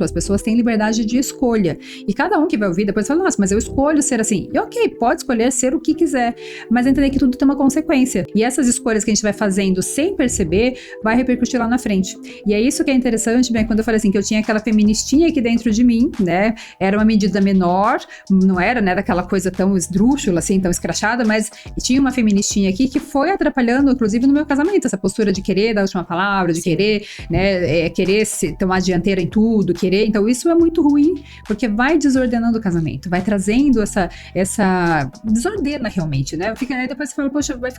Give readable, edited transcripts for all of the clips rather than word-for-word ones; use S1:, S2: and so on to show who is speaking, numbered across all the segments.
S1: As pessoas têm liberdade de escolha. E cada um que vai ouvir depois fala, nossa, mas eu escolho ser assim. E ok, pode escolher ser o que quiser, mas entender que tudo tem uma consequência. E essas escolhas que a gente vai fazendo sem perceber, vai repercutir lá na frente. E é isso que é interessante, bem, quando eu falei assim, que eu tinha aquela feministinha aqui dentro de mim, né? Era uma medida menor, não era, né, daquela coisa tão esdrúxula, assim, tão escrachada, mas tinha uma feministinha aqui que foi atrapalhando, inclusive, no meu casamento, essa postura de querer dar a última palavra, de querer, né, querer tomar a dianteira em tudo, querer. Então isso é muito ruim, porque vai desordenando o casamento, vai trazendo essa desordena realmente, né? Fica, aí depois você fala, poxa, vai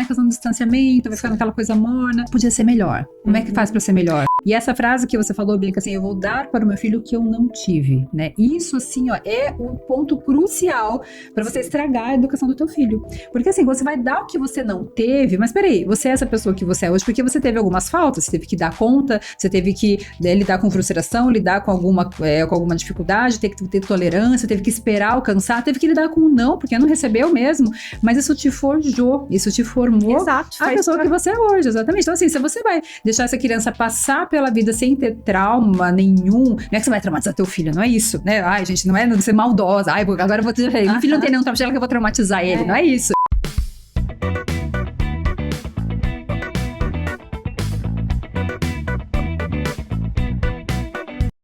S1: causando distanciamento, vai ficando aquela coisa morna. Podia ser melhor. Como é que faz pra ser melhor? E essa frase que você falou, Bianca, assim, eu vou dar para o meu filho o que eu não tive, né? Isso, assim, ó, é um ponto crucial para você estragar a educação do teu filho. Porque, assim, você vai dar o que você não teve, mas peraí, você é essa pessoa que você é hoje porque você teve algumas faltas, você teve que dar conta, você teve que lidar com frustração, lidar com alguma dificuldade, ter que ter tolerância, teve que esperar alcançar, teve que lidar com o não, porque não recebeu mesmo, mas isso te forjou, isso te formou.
S2: Exato,
S1: a pessoa que você é hoje, exatamente. Então, assim, se você vai deixar essa criança passar pela vida sem ter trauma nenhum, não é que você vai traumatizar teu filho, não é isso, né? Ai, gente, não é ser maldosa, ai, agora eu vou dizer, meu filho não tem nenhum trauma, que eu vou traumatizar ele, não é isso.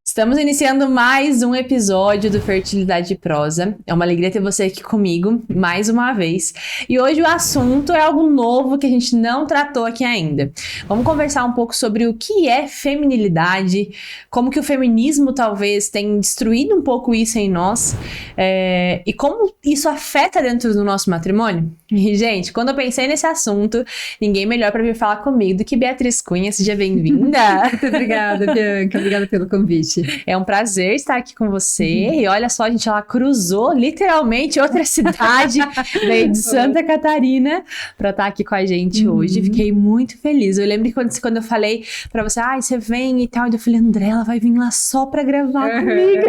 S2: Estamos iniciando mais um episódio do Fertilidade Prosa. É uma alegria ter você aqui comigo, mais uma vez. E hoje o assunto é algo novo que a gente não tratou aqui ainda. Vamos conversar um pouco sobre o que é feminilidade, como que o feminismo talvez tenha destruído um pouco isso em nós, e como isso afeta dentro do nosso matrimônio. E, gente, quando eu pensei nesse assunto, ninguém melhor para vir falar comigo do que Beatriz Cunha. Seja bem-vinda!
S1: Muito obrigada, Bianca. Obrigada pelo convite.
S2: É um prazer estar aqui com você. E olha só, a gente, ela cruzou literalmente outra cidade, veio de Santa Catarina para estar aqui com a gente hoje. Fiquei muito feliz. Eu lembro que quando eu falei para você, você vem e tal, eu falei, André, ela vai vir lá só para gravar comigo.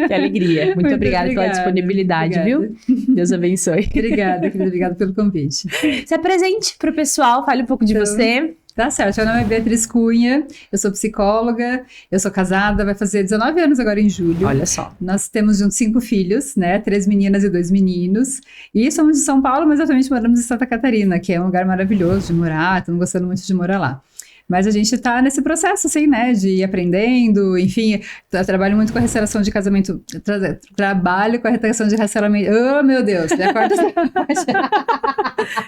S2: Que alegria. Muito obrigada pela disponibilidade, viu? Deus abençoe.
S1: Obrigada, querida. Obrigada pelo convite.
S2: Se apresente para o pessoal, fale um pouco de você.
S1: Tá certo, meu nome é Beatriz Cunha, eu sou psicóloga, eu sou casada, vai fazer 19 anos agora em julho.
S2: Olha só.
S1: Nós temos juntos 5 filhos, né, 3 meninas e 2 meninos, e somos de São Paulo, mas atualmente moramos em Santa Catarina, que é um lugar maravilhoso de morar, estamos gostando muito de morar lá. Mas a gente tá nesse processo, assim, né, de ir aprendendo, enfim, trabalho muito com a restauração de casamento, trabalho com a restauração de relacionamento, oh, meu Deus, me acorda essa parte.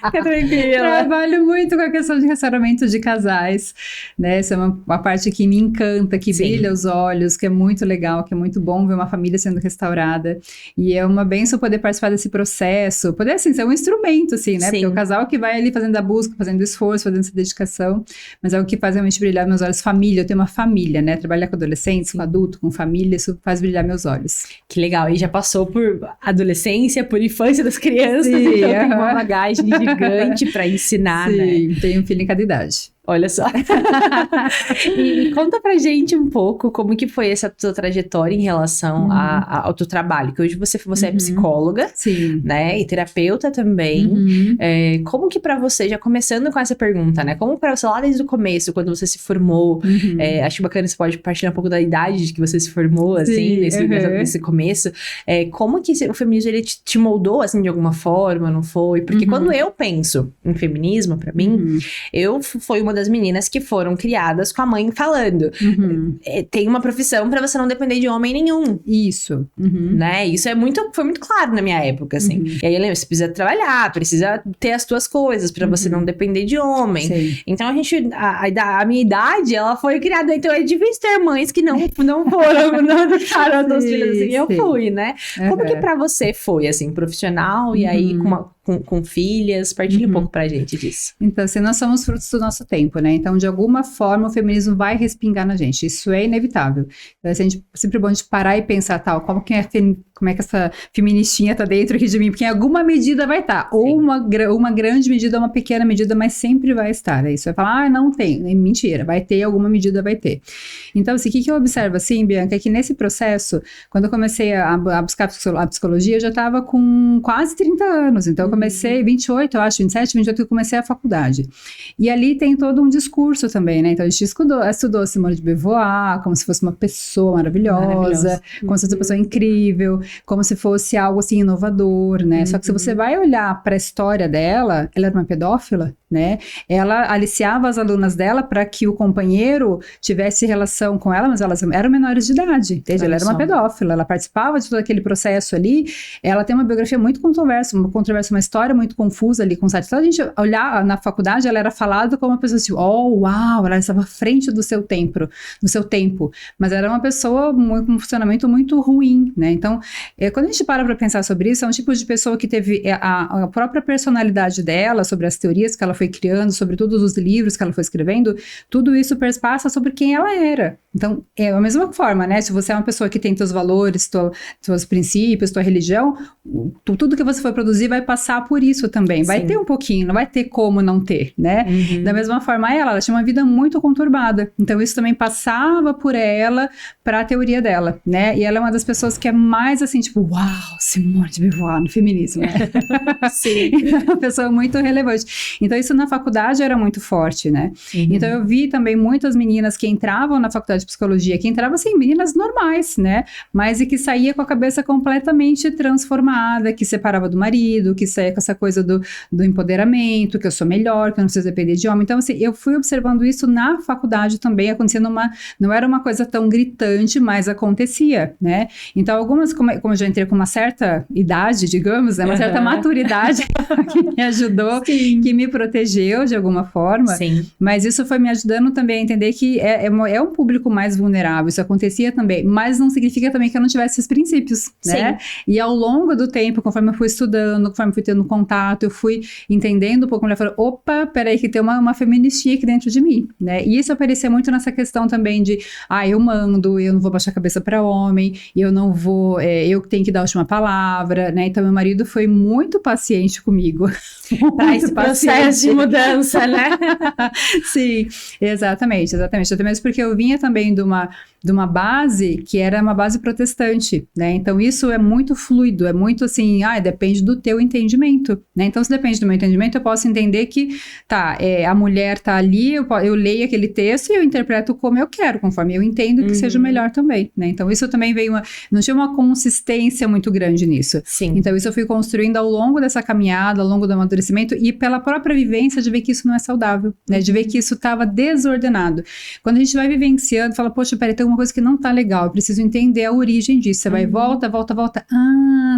S1: Fica tranquila. Trabalho muito com a questão de restauramento de casais, né, essa é uma parte que me encanta, que brilha os olhos, que é muito legal, que é muito bom ver uma família sendo restaurada, e é uma bênção poder participar desse processo, poder, assim, ser um instrumento, assim, né, porque é o casal que vai ali fazendo a busca, fazendo esforço, fazendo essa dedicação, mas é o que faz realmente brilhar meus olhos. Família, eu tenho uma família, né? Trabalhar com adolescentes, com adulto, com família, isso faz brilhar meus olhos.
S2: Que legal. E já passou por adolescência, por infância das crianças,
S1: sim,
S2: então tem uma bagagem gigante para ensinar, né?
S1: Sim, tenho um filho em cada idade.
S2: Olha só. E conta pra gente um pouco como que foi essa tua trajetória em relação ao teu trabalho, que hoje você é psicóloga,
S1: sim,
S2: né, e terapeuta também. Como que pra você, já começando com essa pergunta, né, como pra você lá desde o começo, quando você se formou, acho bacana, você pode partilhar um pouco da idade de que você se formou, assim, nesse começo, como que o feminismo, ele te moldou, assim, de alguma forma, não foi? Porque quando eu penso em feminismo, pra mim, eu fui uma das meninas que foram criadas com a mãe falando, tem uma profissão pra você não depender de homem nenhum.
S1: Isso.
S2: Né? Isso foi muito claro na minha época, assim. E aí eu lembro, você precisa trabalhar, precisa ter as tuas coisas pra você não depender de homem.
S1: Sim.
S2: Então a minha idade, ela foi criada, então é difícil ter mães que não foram, não educaram os filhos assim, eu fui, né? Como que pra você foi, assim, profissional e aí com filhas? Partilha um pouco pra gente disso.
S1: Então, assim, nós somos frutos do nosso tempo, né? Então, de alguma forma, o feminismo vai respingar na gente. Isso é inevitável. Então, assim, sempre é bom a gente parar e pensar, como que como é que essa feministinha tá dentro aqui de mim? Porque em alguma medida vai estar. Ou uma grande medida, ou uma pequena medida, mas sempre vai estar. Aí você vai falar, não tem. Mentira, vai ter, alguma medida vai ter. Então, assim, o que eu observo, assim, Bianca, é que nesse processo, quando eu comecei a buscar a psicologia, eu já estava com quase 30 anos. Então, eu comecei, 28, eu acho, 27, 28, eu comecei a faculdade. E ali tem todo um discurso também, né? Então, a gente estudou Simone de Beauvoir, como se fosse uma pessoa maravilhosa. Como se fosse uma pessoa incrível, como se fosse algo assim inovador, né? Só que se você vai olhar para a história dela, ela era uma pedófila, né? Ela aliciava as alunas dela para que o companheiro tivesse relação com ela, mas elas eram menores de idade, entende? Ela era uma pedófila, ela participava de todo aquele processo ali. Ela tem uma biografia muito controversa, uma história muito confusa ali com o site. Então a gente olhar na faculdade, ela era falada como uma pessoa assim, uau, ela estava à frente do seu tempo, mas era uma pessoa com um funcionamento muito ruim, né? Então, quando a gente para pensar sobre isso, é um tipo de pessoa que teve a própria personalidade dela, sobre as teorias que ela foi criando, sobre todos os livros que ela foi escrevendo, tudo isso perpassa sobre quem ela era. Então, é a mesma forma, né? Se você é uma pessoa que tem teus valores, teus princípios, tua religião, tudo que você for produzir vai passar por isso também. Vai ter um pouquinho, não vai ter como não ter, né? Da mesma forma, ela tinha uma vida muito conturbada. Então, isso também passava por ela para a teoria dela, né? E ela é uma das pessoas que é mais assim, tipo, uau, Simone de Beauvoir no feminismo, né? Sim. É uma pessoa muito relevante. Então, isso na faculdade era muito forte, né? Então, eu vi também muitas meninas que entravam na faculdade de psicologia, que entravam assim, meninas normais, né? Mas e que saía com a cabeça completamente transformada, que separava do marido, que saía com essa coisa do empoderamento, que eu sou melhor, que eu não preciso depender de homem. Então, assim, eu fui observando isso na faculdade também, acontecendo não era uma coisa tão gritante, mas acontecia, né? Então, algumas, como eu já entrei com uma certa idade, digamos, né? Uma certa maturidade que me ajudou, que me protegeu de alguma forma. Sim. Mas isso foi me ajudando também a entender que é um público mais vulnerável, isso acontecia também, mas não significa também que eu não tivesse esses princípios, né? E ao longo do tempo, conforme eu fui estudando, conforme eu fui tendo contato, eu fui entendendo um pouco, mulher falou, opa, peraí que tem uma feministinha aqui dentro de mim, né? E isso aparecia muito nessa questão também de, eu mando, eu não vou baixar a cabeça para homem, eu não vou, eu tenho que dar a última palavra, né? Então, meu marido foi muito paciente comigo.
S2: Para esse processo de mudança, né?
S1: Sim, exatamente. Até mesmo porque eu vinha também de uma base que era uma base protestante, né? Então, isso é muito fluido, é muito assim, depende do teu entendimento, né? Então, se depende do meu entendimento, eu posso entender que, a mulher tá ali, eu leio aquele texto e eu interpreto como eu quero, conforme eu entendo que seja melhor também, né? Então, isso também não tinha uma consistência muito grande nisso. Sim. Então, isso eu fui construindo ao longo dessa caminhada, ao longo do amadurecimento e pela própria vivência de ver que isso não é saudável, né? De ver que isso estava desordenado. Quando a gente vai vivenciando, fala, poxa, peraí, tem uma coisa que não tá legal, eu preciso entender a origem disso. Você vai, volta.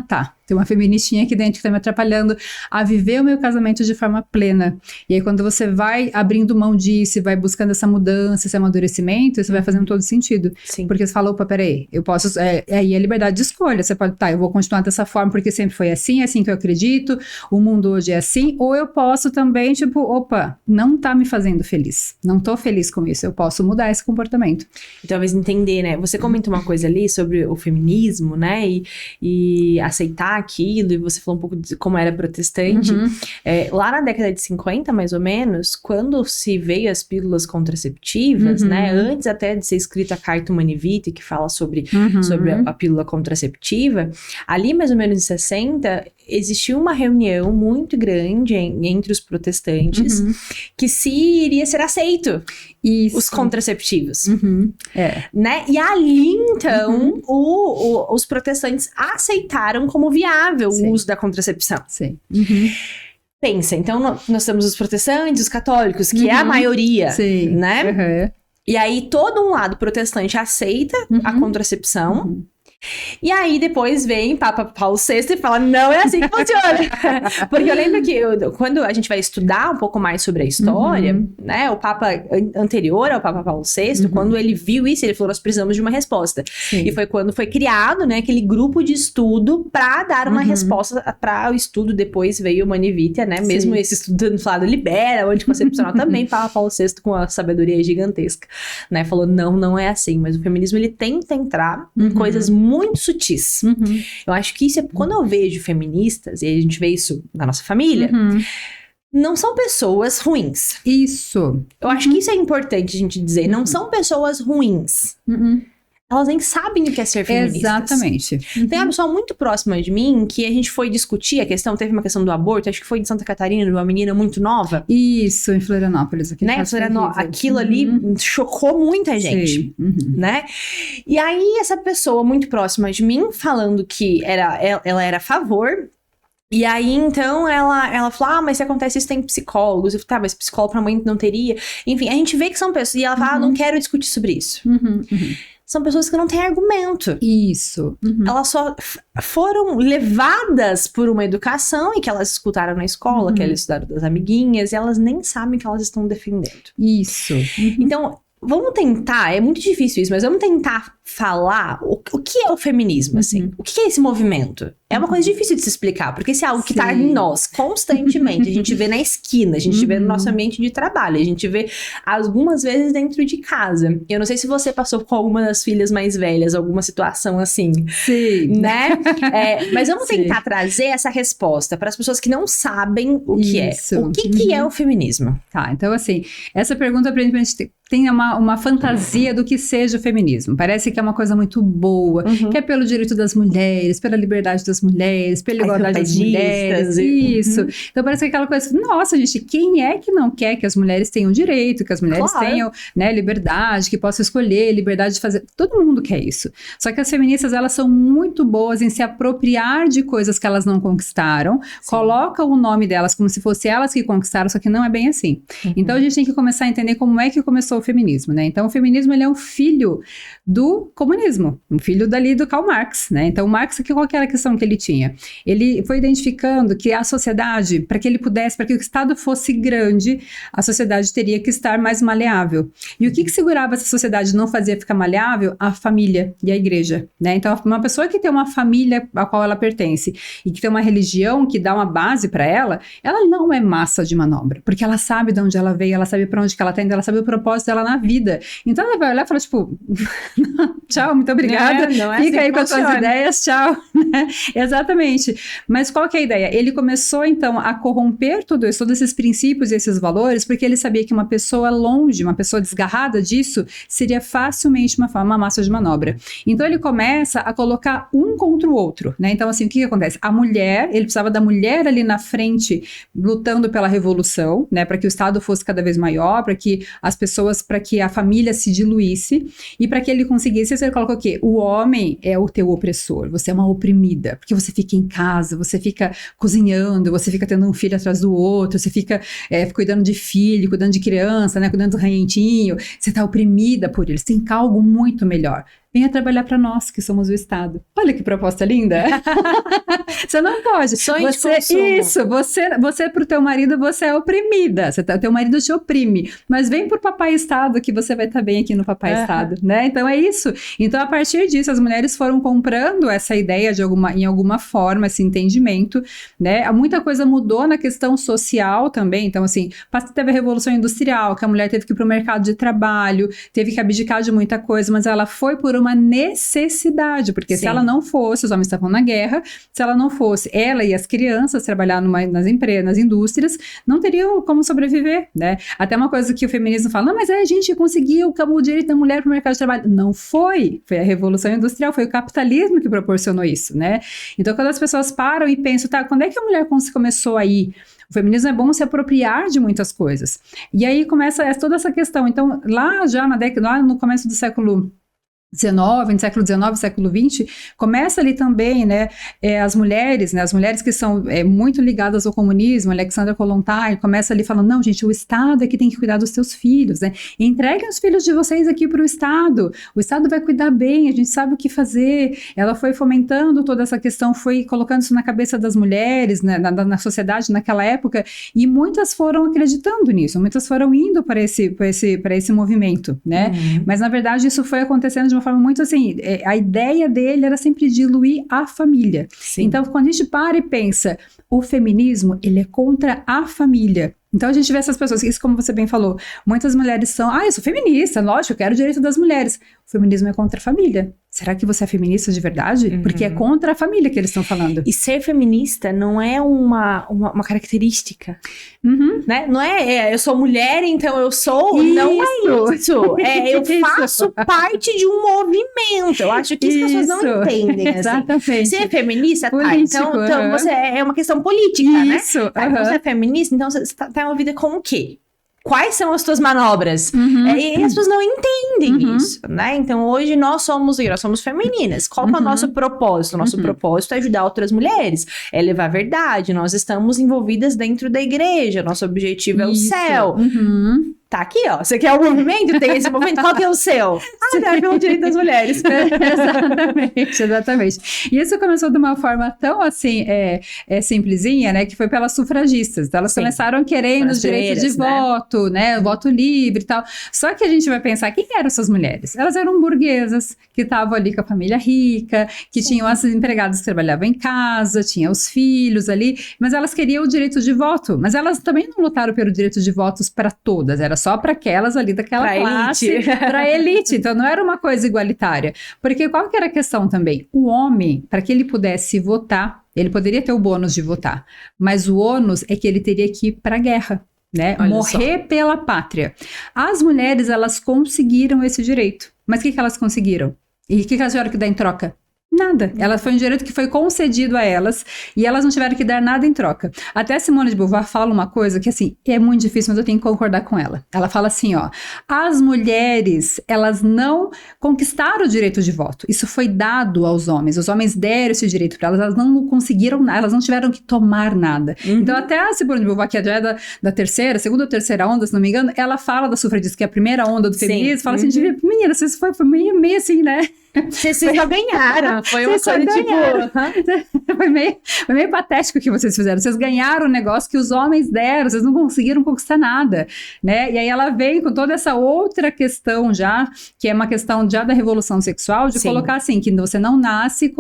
S1: Tá. Tem uma feministinha aqui dentro que tá me atrapalhando a viver o meu casamento de forma plena. E aí, quando você vai abrindo mão disso, vai buscando essa mudança, esse amadurecimento, isso vai fazendo todo sentido. Sim. Porque você fala, opa, peraí, eu posso... aí a liberdade de escolha. Você pode, eu vou continuar dessa forma porque sempre foi assim, é assim que eu acredito, o mundo hoje é assim. Ou eu posso também, tipo, opa, não tá me fazendo feliz. Não tô feliz com isso. Eu posso mudar esse comportamento.
S2: E talvez entender, né? Você comentou uma coisa ali sobre o feminismo, né? E aceitar aquilo, e você falou um pouco de como era protestante. Lá na década de 50, mais ou menos, quando se veio as pílulas contraceptivas, né? Antes até de ser escrita a Carta Humanae Vitae, que fala sobre a pílula contraceptiva, ali mais ou menos em 60, existiu uma reunião muito grande entre os protestantes que se iria ser aceito os contraceptivos. Né? E ali, então, os protestantes aceitaram como viável o uso da contracepção.
S1: Sim.
S2: Pensa, então nós temos os protestantes, os católicos, que é a maioria, né? E aí todo um lado protestante aceita a contracepção. E aí depois vem Papa Paulo VI e fala, não é assim que funciona. Porque eu lembro que quando a gente vai estudar um pouco mais sobre a história, né, o Papa anterior ao Papa Paulo VI, quando ele viu isso, ele falou, nós precisamos de uma resposta. Sim. E foi quando foi criado, né, aquele grupo de estudo para dar uma resposta para o estudo. Depois veio o Humanae Vitae, né, mesmo esse estudo tendo falado libera o anticoncepcional também, Papa Paulo VI com a sabedoria gigantesca, né, falou, não é assim, mas o feminismo ele tenta entrar em coisas muito muito sutis. Eu acho que isso é... Quando eu vejo feministas, e a gente vê isso na nossa família, não são pessoas ruins.
S1: Isso.
S2: Eu acho que isso é importante a gente dizer. Não são pessoas ruins. Elas nem sabem o que é ser feministas.
S1: Exatamente.
S2: Tem uma pessoa muito próxima de mim que a gente foi discutir a questão, teve uma questão do aborto, acho que foi em Santa Catarina, de uma menina muito nova.
S1: Isso, em Florianópolis.
S2: Né? Aquilo ali chocou muita gente, né? E aí, essa pessoa muito próxima de mim, falando que ela era a favor. E aí, então, ela falou, mas se acontece isso, tem psicólogos. Eu falei, tá, mas psicólogo pra mãe não teria. Enfim, a gente vê que são pessoas... E ela fala, não quero discutir sobre isso. São pessoas que não têm argumento.
S1: Isso.
S2: Elas só foram levadas por uma educação e que elas escutaram na escola, que elas estudaram das amiguinhas, e elas nem sabem o que elas estão defendendo.
S1: Isso.
S2: Então, vamos tentar, é muito difícil isso, mas vamos tentar falar o que é o feminismo, assim. O que é esse movimento? É uma coisa difícil de se explicar, porque isso é algo que tá em nós constantemente. A gente vê na esquina, a gente vê no nosso ambiente de trabalho, a gente vê algumas vezes dentro de casa. Eu não sei se você passou com alguma das filhas mais velhas, alguma situação assim.
S1: Sim.
S2: Né? Mas vamos tentar trazer essa resposta para as pessoas que não sabem o que é. O que é o feminismo?
S1: Tá, então assim, essa pergunta pra gente tem uma fantasia do que seja o feminismo. Parece que é uma coisa muito boa, que é pelo direito das mulheres, pela liberdade das mulheres, pela igualdade das mulheres, isso. Então parece que aquela coisa, nossa gente, quem é que não quer que as mulheres tenham direito, que as mulheres tenham, né, liberdade, que possam escolher, liberdade de fazer, todo mundo quer isso. Só que as feministas, elas são muito boas em se apropriar de coisas que elas não conquistaram, colocam o nome delas como se fosse elas que conquistaram, só que não é bem assim. Então a gente tem que começar a entender como é que começou o feminismo, né? Então o feminismo, ele é um filho do comunismo, um filho dali do Karl Marx, né? Então o Marx, qual que era a questão que ele tinha? Ele foi identificando que a sociedade, para que ele pudesse, para que o Estado fosse grande, a sociedade teria que estar mais maleável. E o que segurava essa sociedade não fazia ficar maleável? A família e a igreja, né? Então uma pessoa que tem uma família a qual ela pertence e que tem uma religião que dá uma base para ela não é massa de manobra, porque ela sabe de onde ela veio, ela sabe para onde que ela tá indo, ela sabe o propósito dela na vida. Então ela vai olhar e fala, tipo, tchau, muito obrigada, fica assim aí com as suas ideias, tchau. Exatamente. Mas qual que é a ideia? Ele começou, então, a corromper tudo isso, todos esses princípios e esses valores, porque ele sabia que uma pessoa longe, uma pessoa desgarrada disso, seria facilmente uma massa de manobra. Então ele começa a colocar um contra o outro, né? Então, assim, o que acontece? A mulher, ele precisava da mulher ali na frente, lutando pela revolução, né? Para que o Estado fosse cada vez maior, para que as pessoas, para que a família se diluísse, e para que ele conseguisse, ele colocou o quê? O homem é o teu opressor, você é uma oprimida, porque você fica em casa, você fica cozinhando, você fica tendo um filho atrás do outro, você fica cuidando de filho, cuidando de criança, né? Cuidando do ranhentinho, você tá oprimida por eles, tem algo muito melhor. Venha trabalhar para nós, que somos o Estado. Olha que proposta linda. Você não pode.
S2: Sonho de consumo.
S1: Isso, você pro teu marido, você é oprimida. O teu marido te oprime. Mas vem pro papai Estado, que você vai estar bem aqui no papai Estado, né? Então é isso. Então, a partir disso, as mulheres foram comprando essa ideia em alguma forma, esse entendimento, né? Muita coisa mudou na questão social também. Então, assim, teve a Revolução Industrial, que a mulher teve que ir pro mercado de trabalho, teve que abdicar de muita coisa, mas ela foi por uma necessidade, porque se ela não fosse, os homens estavam na guerra, se ela não fosse, ela e as crianças trabalhar nas empresas, nas indústrias, não teriam como sobreviver, né? Até uma coisa que o feminismo fala, não, mas a gente conseguiu o direito da mulher para o mercado de trabalho. Não foi a Revolução Industrial, foi o capitalismo que proporcionou isso, né? Então, quando as pessoas param e pensam, tá, quando é que a mulher começou aí? O feminismo é bom se apropriar de muitas coisas. E aí começa toda essa questão. Então, lá no começo do século no século XIX, século XX, começa ali também, né, as mulheres que são muito ligadas ao comunismo, Alexandra Kollontai, começa ali falando, não, gente, o Estado é que tem que cuidar dos seus filhos, né, entreguem os filhos de vocês aqui para o Estado vai cuidar bem, a gente sabe o que fazer. Ela foi fomentando toda essa questão, foi colocando isso na cabeça das mulheres, né, na sociedade naquela época, e muitas foram acreditando nisso, muitas foram indo para esse movimento, né, mas na verdade isso foi acontecendo de uma forma muito assim, a ideia dele era sempre diluir a família. Sim. Então, quando a gente para e pensa, o feminismo, ele é contra a família. Então a gente vê essas pessoas, isso como você bem falou, muitas mulheres são, eu sou feminista, lógico, eu quero o direito das mulheres. O feminismo é contra a família. Será que você é feminista de verdade? Porque é contra a família que eles estão falando.
S2: E ser feminista não é uma característica, né? Não é, eu sou mulher, então eu sou...
S1: Isso.
S2: Não é isso. Eu faço parte de um movimento. Eu acho que as pessoas não entendem, assim.
S1: Exatamente.
S2: Ser feminista,
S1: político,
S2: então você é uma questão política, né?
S1: Isso.
S2: Então você é feminista, então você tá envolvida com o quê? Quais são as tuas manobras? E as pessoas não entendem isso, né? Então, hoje nós somos femininas. Qual que é o nosso propósito? O nosso propósito é ajudar outras mulheres, é levar a verdade. Nós estamos envolvidas dentro da igreja. Nosso objetivo é o céu. Tá aqui, ó. Você quer o movimento? Tem esse movimento? Qual que é o seu? É pelo direito das mulheres.
S1: Exatamente. E isso começou de uma forma tão, assim, simplesinha, né? Que foi pelas sufragistas. Então, elas começaram querendo os direitos de voto, né? Voto livre e tal. Só que a gente vai pensar, quem eram essas mulheres? Elas eram burguesas, que estavam ali com a família rica, que tinham as empregadas que trabalhavam em casa, tinham os filhos ali, mas elas queriam o direito de voto. Mas elas também não lutaram pelo direito de votos para todas, era só para aquelas ali daquela classe, para elite. Então não era uma coisa igualitária. Porque qual que era a questão também? O homem, para que ele pudesse votar, ele poderia ter o bônus de votar, mas o ônus é que ele teria que ir para a guerra, né? Morrer pela pátria. As mulheres, elas conseguiram esse direito. Mas o que elas conseguiram? E o que elas tiveram que dar em troca? Nada. Ela foi um direito que foi concedido a elas e elas não tiveram que dar nada em troca. Até Simone de Beauvoir fala uma coisa que, assim, é muito difícil, mas eu tenho que concordar com ela. Ela fala assim, ó, as mulheres, elas não conquistaram o direito de voto. Isso foi dado aos homens. Os homens deram esse direito para elas, elas não conseguiram nada, elas não tiveram que tomar nada. Então, até a Simone de Beauvoir, que já é da segunda ou terceira onda, se não me engano, ela fala da sufragistas, que é a primeira onda do feminismo, fala assim, menina, vocês foi meio assim, né?
S2: Vocês só ganharam. Foi uma coisa tipo...
S1: Foi meio patético o que vocês fizeram. Vocês ganharam um negócio que os homens deram, vocês não conseguiram conquistar nada, né? E aí ela vem com toda essa outra questão já, que é uma questão já da revolução sexual, de colocar assim, que você não nasce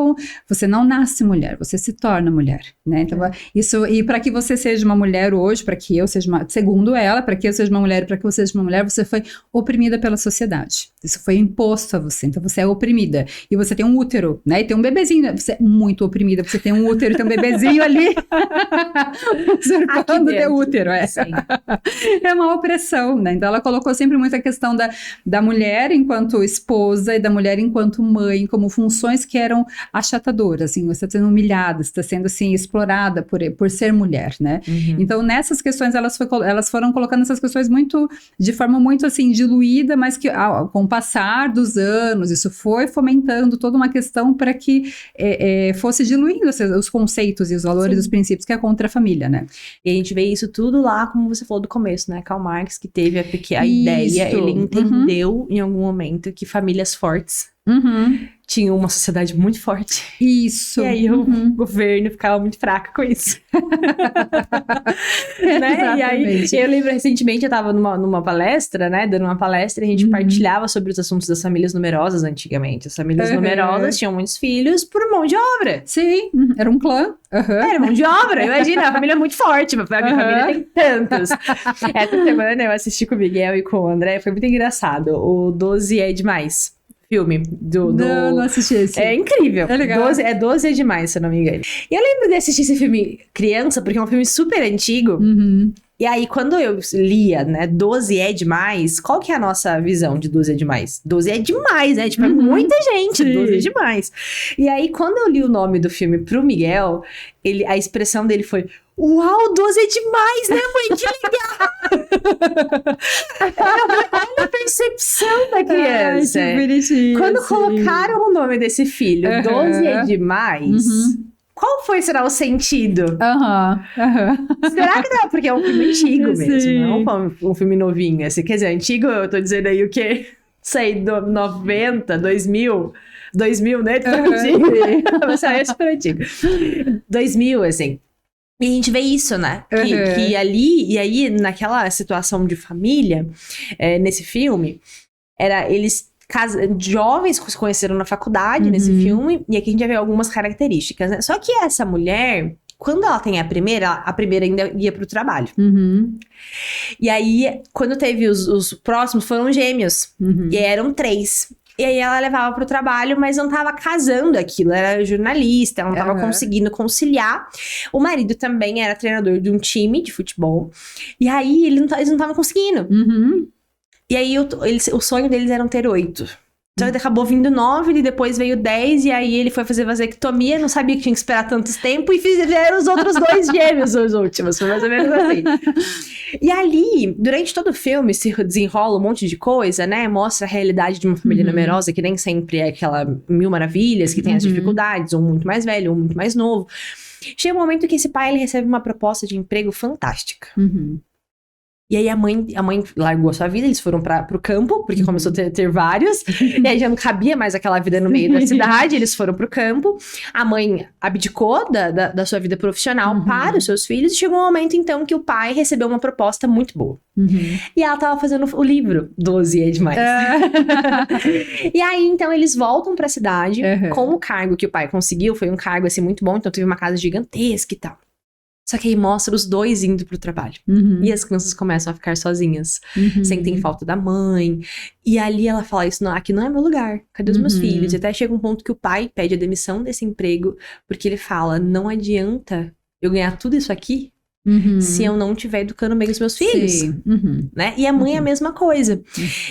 S1: mulher, você se torna mulher, né? Então, isso, e para que você seja uma mulher hoje, para que eu seja segundo ela, para que eu seja uma mulher, para que você seja uma mulher, você foi oprimida pela sociedade. Isso foi imposto a você, então você é oprimida. E você tem um útero, né? E tem um bebezinho, né? Você é muito oprimida, você tem um útero e tem um bebezinho ali usurpando o teu útero. É uma opressão, né? Então ela colocou sempre muito a questão da mulher enquanto esposa e da mulher enquanto mãe, como funções que eram achatadoras, assim, você está sendo humilhada, você está sendo, assim, explorada por ser mulher, né? Então nessas questões elas foram colocando essas questões de forma muito, assim, diluída, mas que com o passar dos anos, isso foi fomentando toda uma questão para que fosse diluindo os conceitos e os valores, os princípios que é contra a família, né?
S2: E a gente vê isso tudo lá, como você falou do começo, né? Karl Marx, que teve a ideia, ele entendeu em algum momento que famílias fortes tinham uma sociedade muito forte.
S1: Isso.
S2: E aí o governo ficava muito fraco com isso. Né? E aí, eu lembro, recentemente, eu tava numa palestra, né? Dando uma palestra, e a gente partilhava sobre os assuntos das famílias numerosas antigamente. As famílias numerosas tinham muitos filhos por mão de obra.
S1: Sim, era um clã.
S2: Era mão de obra, imagina, a família é muito forte, a minha família tem tantos. Essa semana eu assisti com o Miguel e com o André, foi muito engraçado. O 12 é demais. Filme
S1: Não assisti esse.
S2: É incrível.
S1: É legal.
S2: 12 é demais, se eu não me engano. E eu lembro de assistir esse filme criança, porque é um filme super antigo. E aí, quando eu lia, né, 12 é demais, qual que é a nossa visão de 12 é demais? 12 é demais, né? Tipo, é muita gente, 12 é demais. E aí, quando eu li o nome do filme pro Miguel, a expressão dele foi: uau, 12 é demais, né, mãe? Que legal! Olha a percepção da criança.
S1: Ai, que bonitinho.
S2: Quando colocaram o nome desse filho, 12 é demais... Qual será o sentido? Será que não? Porque é um filme antigo mesmo, não é um filme novinho. Assim, quer dizer, antigo, eu tô dizendo aí o quê? Sei, 90, 2000, né? Você é super antigo. 2000, assim. E a gente vê isso, né? Que ali, e aí, naquela situação de família, nesse filme, eles... jovens se conheceram na faculdade nesse filme, e aqui a gente já vê algumas características, né? Só que essa mulher, quando ela tem a primeira ainda ia pro trabalho. E aí, quando teve os próximos, foram gêmeos. E aí eram 3. E aí ela levava pro trabalho, mas não tava casando aquilo. Ela era jornalista, ela não tava conseguindo conciliar. O marido também era treinador de um time de futebol. E aí eles não estavam conseguindo. E aí o sonho deles era ter 8. Então acabou vindo 9, e depois veio 10, e aí ele foi fazer vasectomia, não sabia que tinha que esperar tanto tempo, e fizeram os outros 2 gêmeos, os últimos, foi mais ou menos assim. E ali, durante todo o filme, se desenrola um monte de coisa, né, mostra a realidade de uma família numerosa, que nem sempre é aquela mil maravilhas, que tem as dificuldades, um muito mais velho, um muito mais novo. Chega um momento que esse pai, ele recebe uma proposta de emprego fantástica. E aí a mãe largou a sua vida, eles foram pro campo, porque começou a ter vários. E aí já não cabia mais aquela vida no meio da cidade, eles foram pro campo. A mãe abdicou da sua vida profissional para os seus filhos. E chegou um momento, então, que o pai recebeu uma proposta muito boa. E ela tava fazendo o livro, 12 é demais. E aí, então, eles voltam pra cidade com o cargo que o pai conseguiu. Foi um cargo, assim, muito bom. Então, teve uma casa gigantesca e tal. Só que aí mostra os 2 indo pro trabalho. E as crianças começam a ficar sozinhas. Sentem falta da mãe. E ali ela fala, aqui não é meu lugar. Cadê os meus filhos? E até chega um ponto que o pai pede a demissão desse emprego. Porque ele fala, não adianta eu ganhar tudo isso aqui se eu não estiver educando bem os meus filhos. Né? E a mãe é a mesma coisa.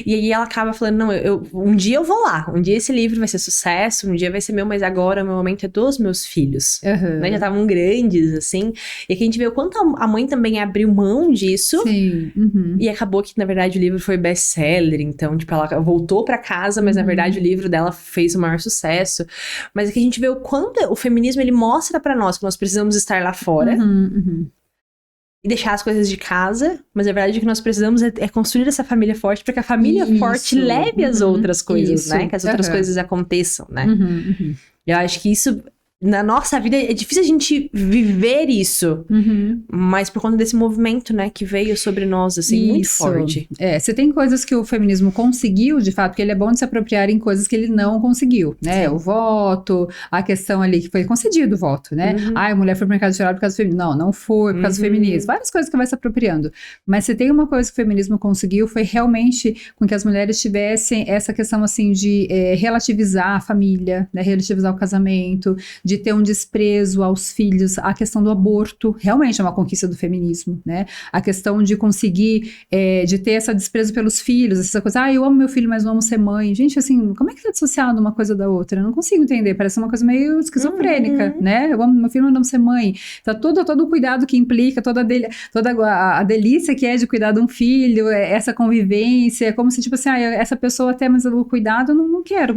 S2: E aí ela acaba falando, não, um dia eu vou lá. Um dia esse livro vai ser sucesso, um dia vai ser meu, mas agora o meu momento é dos meus filhos. Né? Já estavam grandes, assim. E aqui a gente vê o quanto a mãe também abriu mão disso. E acabou que, na verdade, o livro foi best-seller. Então, tipo, ela voltou pra casa, mas na verdade o livro dela fez o maior sucesso. Mas aqui a gente vê o quanto o feminismo, ele mostra pra nós que nós precisamos estar lá fora. E deixar as coisas de casa, mas a verdade é que nós precisamos é construir essa família forte, para que a família forte leve as outras coisas, né? Que as outras coisas aconteçam, né? Eu acho que isso, na nossa vida, é difícil a gente viver isso, mas por conta desse movimento, né, que veio sobre nós, assim, muito forte.
S1: Você tem coisas que o feminismo conseguiu, de fato, porque ele é bom de se apropriar em coisas que ele não conseguiu, né? Sim. O voto, a questão ali que foi concedido o voto, né? A mulher foi pro mercado de trabalho por causa do feminismo. Não foi por causa do feminismo. Várias coisas que vai se apropriando. Mas se tem uma coisa que o feminismo conseguiu, foi realmente com que as mulheres tivessem essa questão, assim, de relativizar a família, né? Relativizar o casamento, de ter um desprezo aos filhos, a questão do aborto, realmente é uma conquista do feminismo, né? A questão de conseguir, de ter esse desprezo pelos filhos, essa coisa, eu amo meu filho, mas não amo ser mãe. Gente, assim, como é que tá dissociado uma coisa da outra? Eu não consigo entender, parece uma coisa meio esquizofrênica, né? Eu amo meu filho, mas não amo ser mãe. Tá todo o cuidado que implica, toda a delícia que é de cuidar de um filho, essa convivência, é como se, tipo assim, essa pessoa até, mas o cuidado, eu não quero,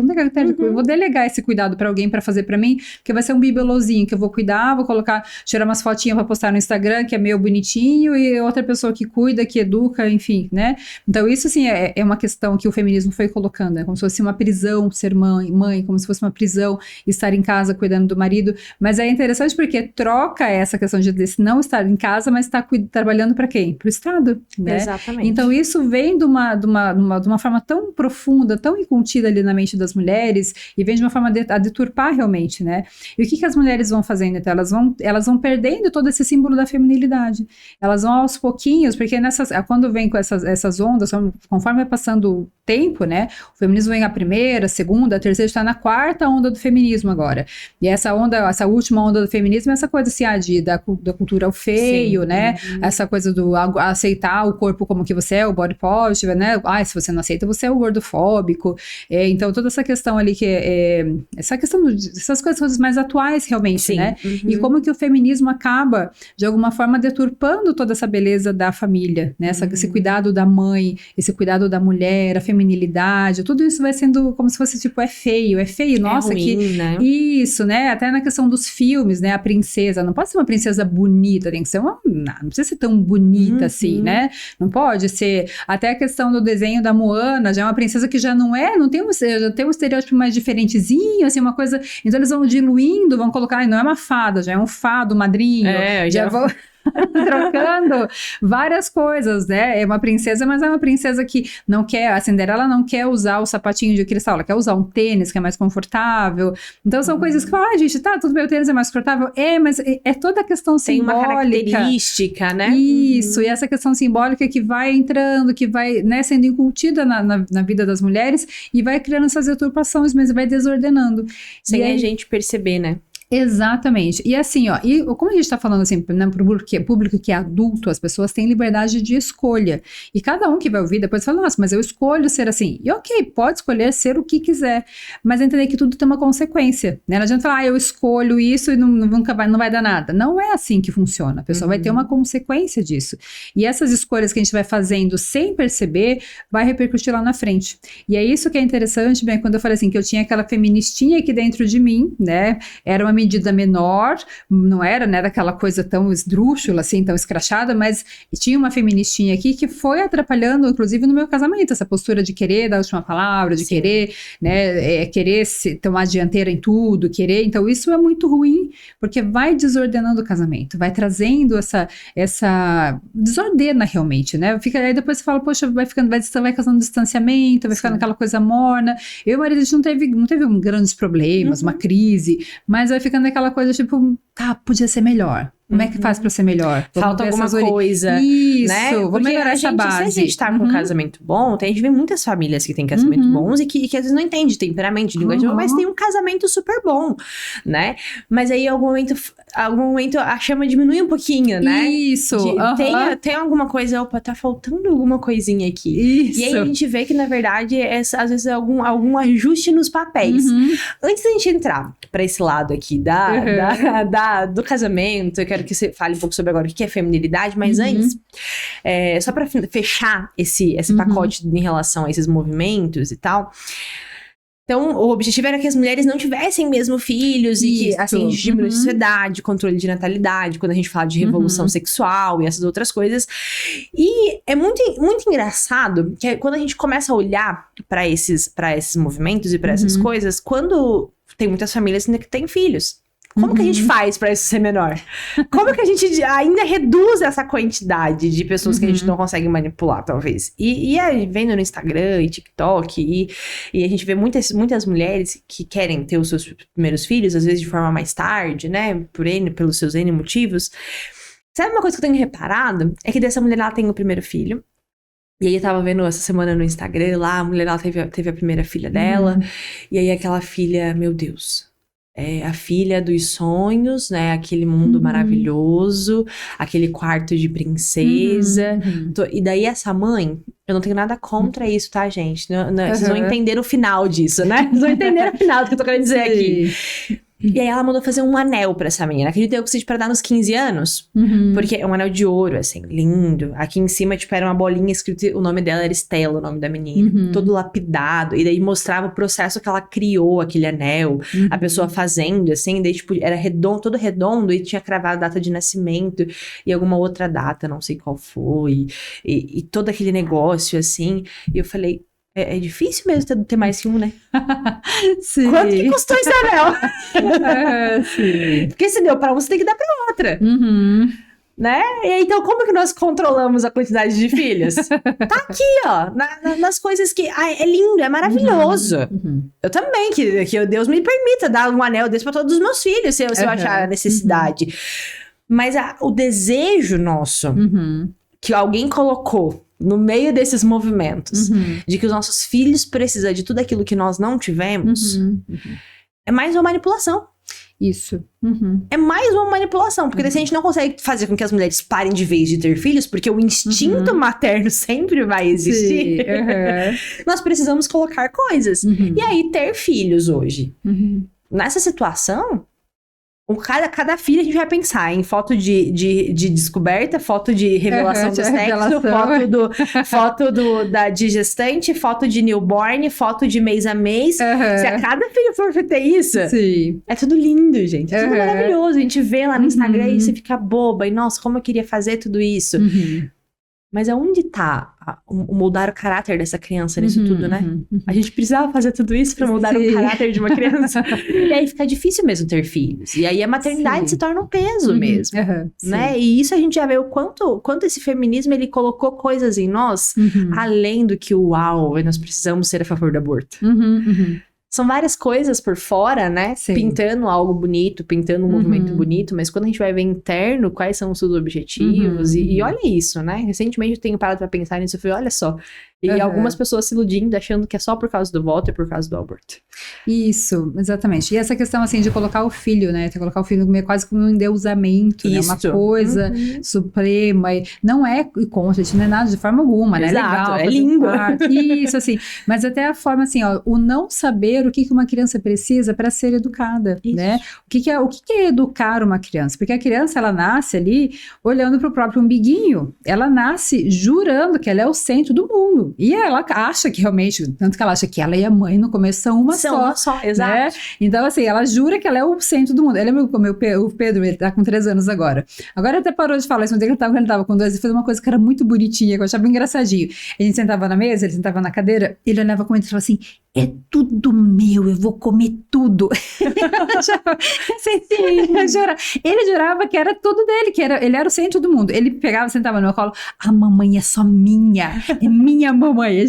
S1: eu vou delegar esse cuidado pra alguém pra fazer pra mim, porque vai ser um bibelôzinho que eu vou cuidar, vou colocar, tirar umas fotinhas pra postar no Instagram, que é meio bonitinho, e outra pessoa que cuida, que educa, enfim, né? Então isso, assim, é uma questão que o feminismo foi colocando, né? Como se fosse uma prisão ser mãe, como se fosse uma prisão estar em casa cuidando do marido, mas é interessante porque troca essa questão de não estar em casa, mas estar trabalhando para quem? Para o Estado, né?
S2: Exatamente.
S1: Então isso vem de uma forma tão profunda, tão incontida ali na mente das mulheres, e vem de uma forma a deturpar realmente, né? E o que as mulheres vão fazendo? Então, elas vão perdendo todo esse símbolo da feminilidade. Elas vão aos pouquinhos, porque quando vem com essas ondas, conforme vai passando o tempo, né? O feminismo vem a primeira, a segunda, a terceira, está na 4ª onda do feminismo agora. E essa última onda do feminismo é essa coisa assim, da cultura ao feio, né? Essa coisa do aceitar o corpo como que você é, o body positive, né? Se você não aceita, você é o gordofóbico. Então, toda essa questão ali essa questão essas coisas mais atuais realmente, sim, né? E como que o feminismo acaba, de alguma forma, deturpando toda essa beleza da família, né? Esse cuidado da mãe, esse cuidado da mulher, a feminilidade, tudo isso vai sendo como se fosse, tipo, é feio, nossa,
S2: ruim, né?
S1: Isso, né? Até na questão dos filmes, né? A princesa, não pode ser uma princesa bonita, tem que ser não precisa ser tão bonita assim, né? Não pode ser, até a questão do desenho da Moana, já é uma princesa que já tem um estereótipo mais diferentezinho, assim, uma coisa, então eles vão diluindo, vão colocar, não é uma fada, já é um fado, madrinho, trocando várias coisas, né? É uma princesa, mas é uma princesa que não quer, a Cinderela não quer usar o sapatinho de cristal, ela quer usar um tênis que é mais confortável. Então são coisas que falam, gente, tá, tudo bem, o tênis é mais confortável? Mas é toda a questão simbólica.
S2: Tem uma característica, né?
S1: Isso, e essa questão simbólica que vai entrando, que vai, né, sendo incutida na vida das mulheres e vai criando essas deturpações, mas vai desordenando.
S2: Sem a gente perceber, né?
S1: Exatamente. E assim, ó, e como a gente tá falando assim, né, pro público que é adulto, as pessoas têm liberdade de escolha. E cada um que vai ouvir depois fala, nossa, mas eu escolho ser assim. E ok, pode escolher ser o que quiser, mas entender que tudo tem uma consequência, né? Não adianta falar, eu escolho isso e nunca não vai dar nada. Não é assim que funciona. A pessoa vai ter uma consequência disso. E essas escolhas que a gente vai fazendo sem perceber, vai repercutir lá na frente. E é isso que é interessante, bem, quando eu falei assim, que eu tinha aquela feministinha aqui dentro de mim, né? Era uma medida menor, não era, né, daquela coisa tão esdrúxula, assim, tão escrachada, mas tinha uma feministinha aqui que foi atrapalhando, inclusive, no meu casamento, essa postura de querer dar a última palavra, de querer, né, querer tomar a dianteira em tudo, querer, então isso é muito ruim, porque vai desordenando o casamento, vai trazendo essa desordena realmente, né, aí depois você fala, poxa, vai causando distanciamento, vai ficando aquela coisa morna. Eu e o marido, a gente não teve grandes problemas, uma crise, mas vai ficando aquela coisa tipo, tá, podia ser melhor. Como é que faz pra ser melhor?
S2: Falta alguma coisa.
S1: Isso,
S2: né?
S1: vamos melhorar essa base.
S2: Se a gente tá com um casamento bom, a gente vê muitas famílias que têm casamento bons e que às vezes não entende temperamento de linguagem, mas tem um casamento super bom, né? Mas aí, em algum momento a chama diminui um pouquinho, né?
S1: Isso.
S2: Tem alguma coisa, opa, tá faltando alguma coisinha aqui.
S1: Isso.
S2: E aí a gente vê que, na verdade, às vezes é algum ajuste nos papéis. Antes da gente entrar pra esse lado aqui do casamento, eu quero que você fale um pouco sobre agora o que é feminilidade, mas antes, só pra fechar esse pacote em relação a esses movimentos e tal. Então, o objetivo era que as mulheres não tivessem mesmo filhos e que, assim, a gente diminui a sociedade, controle de natalidade, quando a gente fala de revolução sexual e essas outras coisas. E é muito, muito engraçado que quando a gente começa a olhar pra esses movimentos e pra essas coisas, quando tem muitas famílias ainda que têm filhos. Como que a gente faz pra isso ser menor? Como que a gente ainda reduz essa quantidade de pessoas que a gente não consegue manipular, talvez? E aí, vendo no Instagram e TikTok, e a gente vê muitas mulheres que querem ter os seus primeiros filhos, às vezes de forma mais tarde, né? Pelos seus N motivos. Sabe uma coisa que eu tenho reparado? É que dessa mulher, ela tem o primeiro filho. E aí eu tava vendo essa semana no Instagram, lá, a mulher, ela teve a primeira filha dela. E aí aquela filha, meu Deus... É a filha dos sonhos, né? Aquele mundo maravilhoso, aquele quarto de princesa. E daí essa mãe, eu não tenho nada contra isso, tá, gente? Vocês vão entender o final disso, né? Vocês vão entender o final do que eu tô querendo dizer aqui. E aí ela mandou fazer um anel pra essa menina. Acredito eu que seja pra dar nos 15 anos. Porque é um anel de ouro, assim, lindo. Aqui em cima, tipo, era uma bolinha escrito... O nome dela era Estela, o nome da menina. Todo lapidado. E daí mostrava o processo que ela criou aquele anel. A pessoa fazendo, assim. Daí, tipo, era todo redondo. E tinha cravado a data de nascimento. E alguma outra data, não sei qual foi. E todo aquele negócio, assim. E eu falei... É difícil mesmo ter mais que um, né?
S1: Sim.
S2: Quanto que custou esse anel? Sim. Porque se deu pra um, você tem que dar pra outra. Né? E aí, então, como que nós controlamos a quantidade de filhos? Tá aqui, ó. Nas coisas que... é lindo, é maravilhoso. Eu também, que Deus me permita dar um anel desse pra todos os meus filhos, se eu achar a necessidade. Mas o desejo nosso, que alguém colocou no meio desses movimentos, de que os nossos filhos precisam de tudo aquilo que nós não tivemos, é mais uma manipulação.
S1: Isso.
S2: É mais uma manipulação, porque se a gente não consegue fazer com que as mulheres parem de vez de ter filhos, porque o instinto materno sempre vai existir, nós precisamos colocar coisas. E aí, ter filhos hoje, nessa situação... Cada filho a gente vai pensar em foto de descoberta, foto de revelação do sexo, foto de gestante, foto de newborn, foto de mês a mês. Se a cada filho for ter isso, é tudo lindo, gente. É tudo maravilhoso. A gente vê lá no Instagram e você fica boba. E nossa, como eu queria fazer tudo isso. Mas aonde tá o moldar o caráter dessa criança nisso tudo, né? A gente precisava fazer tudo isso pra moldar o caráter de uma criança. E aí fica difícil mesmo ter filhos. E aí a maternidade se torna um peso mesmo, né? E isso a gente já vê o quanto esse feminismo, ele colocou coisas em nós, além do que nós precisamos ser a favor do aborto. São várias coisas por fora, né?
S1: Sim.
S2: Pintando algo bonito, pintando um movimento bonito, mas quando a gente vai ver interno quais são os seus objetivos, e olha isso, né? Recentemente eu tenho parado pra pensar nisso, eu falei, olha só. E algumas pessoas se iludindo, achando que é só por causa do voto e por causa do aborto.
S1: Isso, exatamente. E essa questão, assim, de colocar o filho, né? De colocar o filho quase como um endeusamento, né? Uma coisa suprema. E não é contra, não é nada de forma alguma, né?
S2: Exato,
S1: Legal,
S2: é lindo.
S1: Isso, assim. Mas até a forma, assim, ó, o não saber o que uma criança precisa para ser educada, né? O que é educar uma criança? Porque a criança, ela nasce ali olhando para o próprio umbiguinho. Ela nasce jurando que ela é o centro do mundo. E ela acha que realmente, tanto que ela acha que ela e a mãe no começo são uma só,
S2: exato.
S1: Né? Então, assim, ela jura que ela é o centro do mundo. Ele é o Pedro, ele tá com 3 anos agora. Agora até parou de falar isso, mas quando ele tava com 2, ele fez uma coisa que era muito bonitinha, que eu achava engraçadinho. A gente sentava na mesa, ele sentava na cadeira, ele olhava com ele e falava assim, é tudo meu, eu vou comer tudo. Ele jurava que era tudo dele, ele era o centro do mundo. Ele pegava, sentava no meu colo, a mamãe é só minha, é minha mamãe.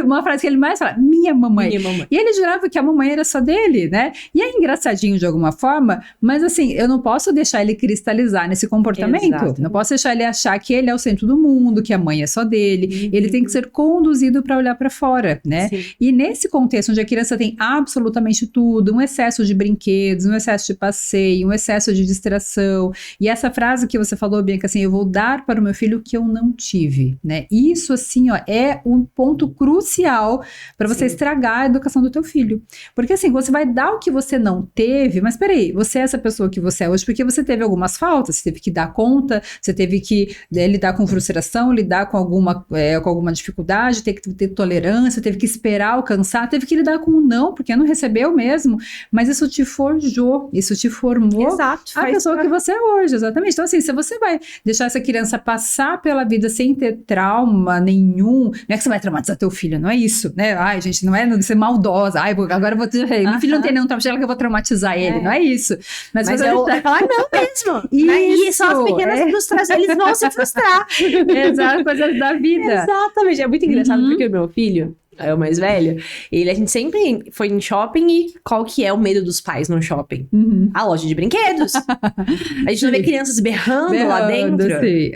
S1: Uma frase que ele mais fala, minha mamãe. E ele jurava que a mamãe era só dele, né? E é engraçadinho de alguma forma, mas assim, eu não posso deixar ele cristalizar nesse comportamento. Exato. Não posso deixar ele achar que ele é o centro do mundo, que a mãe é só dele. Ele tem que ser conduzido para olhar para fora, né? Sim. E nesse contexto onde a criança tem absolutamente tudo, um excesso de brinquedos, um excesso de passeio, um excesso de distração, e essa frase que você falou, Bianca, assim, eu vou dar para o meu filho o que eu não tive, né? Isso, assim, ó, é um ponto crucial para você estragar a educação do teu filho. Porque, assim, você vai dar o que você não teve, mas peraí, você é essa pessoa que você é hoje porque você teve algumas faltas, você teve que dar conta, você teve que lidar com frustração, lidar com alguma dificuldade, ter que ter tolerância, teve que esperar alcançar, teve que lidar com o não, porque não recebeu mesmo, mas isso te forjou, isso te formou.
S2: Exato,
S1: a pessoa que você é hoje, exatamente. Então, assim, se você vai deixar essa criança passar pela vida sem ter trauma nenhum, não é que você vai traumatizar teu filho, não é isso, né? Ai, gente, não é ser maldosa, ai, agora eu vou ter, meu filho não tem nenhum trauma, que eu vou traumatizar ele, não é isso. Mas
S2: eu falar não mesmo. E só as pequenas frustrações, eles vão se frustrar.
S1: Exato, coisas da vida.
S2: Exatamente, é muito engraçado porque o meu filho, é o mais velho, a gente sempre foi em shopping e qual que é o medo dos pais no shopping? A loja de brinquedos. A gente não vê crianças berrando lá dentro.
S1: Sim.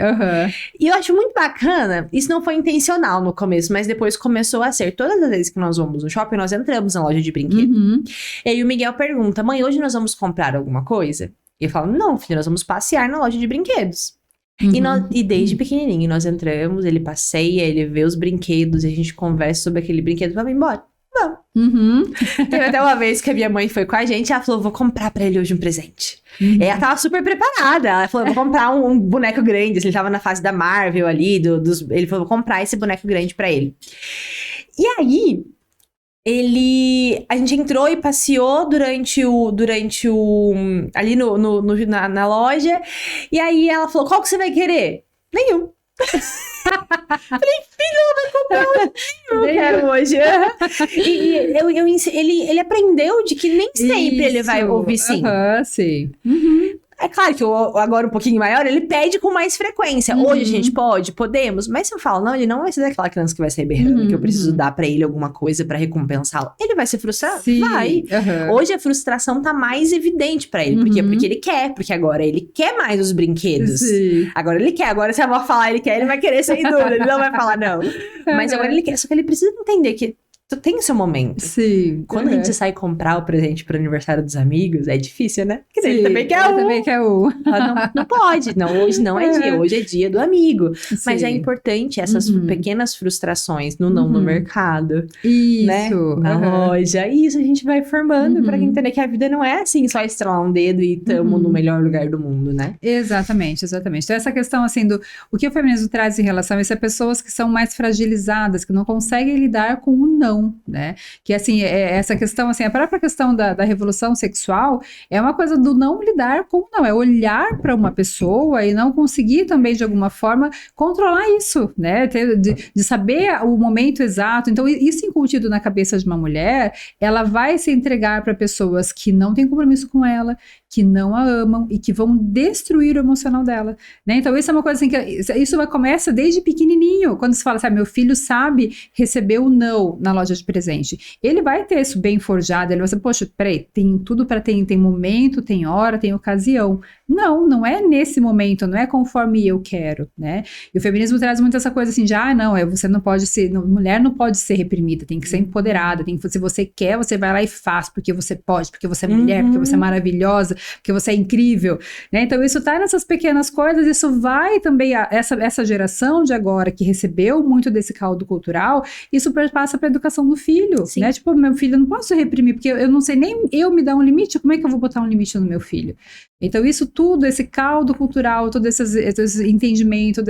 S2: E eu acho muito bacana, isso não foi intencional no começo, mas depois começou a ser. Todas as vezes que nós vamos no shopping, nós entramos na loja de brinquedos. E aí o Miguel pergunta, mãe, hoje nós vamos comprar alguma coisa? E eu falo, não, filho, nós vamos passear na loja de brinquedos. E desde pequenininho nós entramos, ele passeia, ele vê os brinquedos, e a gente conversa sobre aquele brinquedo, vamos embora? Vamos. Teve até uma vez que a minha mãe foi com a gente, ela falou, vou comprar pra ele hoje um presente. E ela tava super preparada, ela falou, vou comprar um boneco grande, ele tava na fase da Marvel ali, ele falou, vou comprar esse boneco grande pra ele. E aí, a gente entrou e passeou durante ali na loja, e aí ela falou, qual que você vai querer? Nenhum. Falei, filho, vai comprar eu quero hoje. E ele aprendeu de que nem sempre ele vai ouvir sim.
S1: Sim.
S2: É claro que agora um pouquinho maior, ele pede com mais frequência. Hoje a gente podemos. Mas se eu falo, não, ele não vai ser daquela criança que vai sair berrando, que eu preciso dar pra ele alguma coisa pra recompensá-lo. Ele vai se frustrar?
S1: Sim.
S2: Vai. Hoje a frustração tá mais evidente pra ele. Por quê? Porque ele quer. Porque agora ele quer mais os brinquedos.
S1: Sim.
S2: Agora ele quer. Agora se a avó falar ele quer, ele vai querer sem dúvida. Ele não vai falar não. Mas agora ele quer. Só que ele precisa entender que tu tem o seu momento.
S1: Sim.
S2: Quando a gente sai comprar o presente pro aniversário dos amigos, é difícil, né? Porque ele também quer
S1: ele também quer um.
S2: Não pode. Não, hoje não é dia. Hoje é dia do amigo. Sim. Mas é importante essas pequenas frustrações no mercado.
S1: Isso.
S2: Né? Na loja. Isso a gente vai formando pra entender que a vida não é assim, só estralar um dedo e tamo no melhor lugar do mundo, né?
S1: Exatamente. Então essa questão assim o que o feminismo traz em relação a isso é pessoas que são mais fragilizadas, que não conseguem lidar com o não. não, né? Que assim, essa questão, assim, a própria questão da revolução sexual é uma coisa do não lidar com não, é olhar para uma pessoa e não conseguir também, de alguma forma, controlar isso, né? De saber o momento exato. Então, isso incutido na cabeça de uma mulher, ela vai se entregar para pessoas que não têm compromisso com ela, que não a amam e que vão destruir o emocional dela, né? Então, isso é uma coisa assim, que isso começa desde pequenininho, quando se fala, sabe, meu filho sabe receber o não na loja de presente. Ele vai ter isso bem forjado, ele vai dizer, poxa, peraí, tem tudo para tem momento, tem hora, tem ocasião. Não é nesse momento, não é conforme eu quero, né? E o feminismo traz muito essa coisa assim de, você não pode ser, mulher não pode ser reprimida, tem que ser empoderada, se você quer, você vai lá e faz, porque você pode, porque você é mulher, porque você é maravilhosa, porque você é incrível, né? Então isso tá nessas pequenas coisas, isso vai também, essa geração de agora que recebeu muito desse caldo cultural, isso passa pra educação do filho,
S2: Sim.
S1: né? Tipo, meu filho, eu não posso reprimir, porque eu não sei nem eu me dar um limite, como é que eu vou botar um limite no meu filho? Então isso tudo, esse caldo cultural, todo esse entendimento,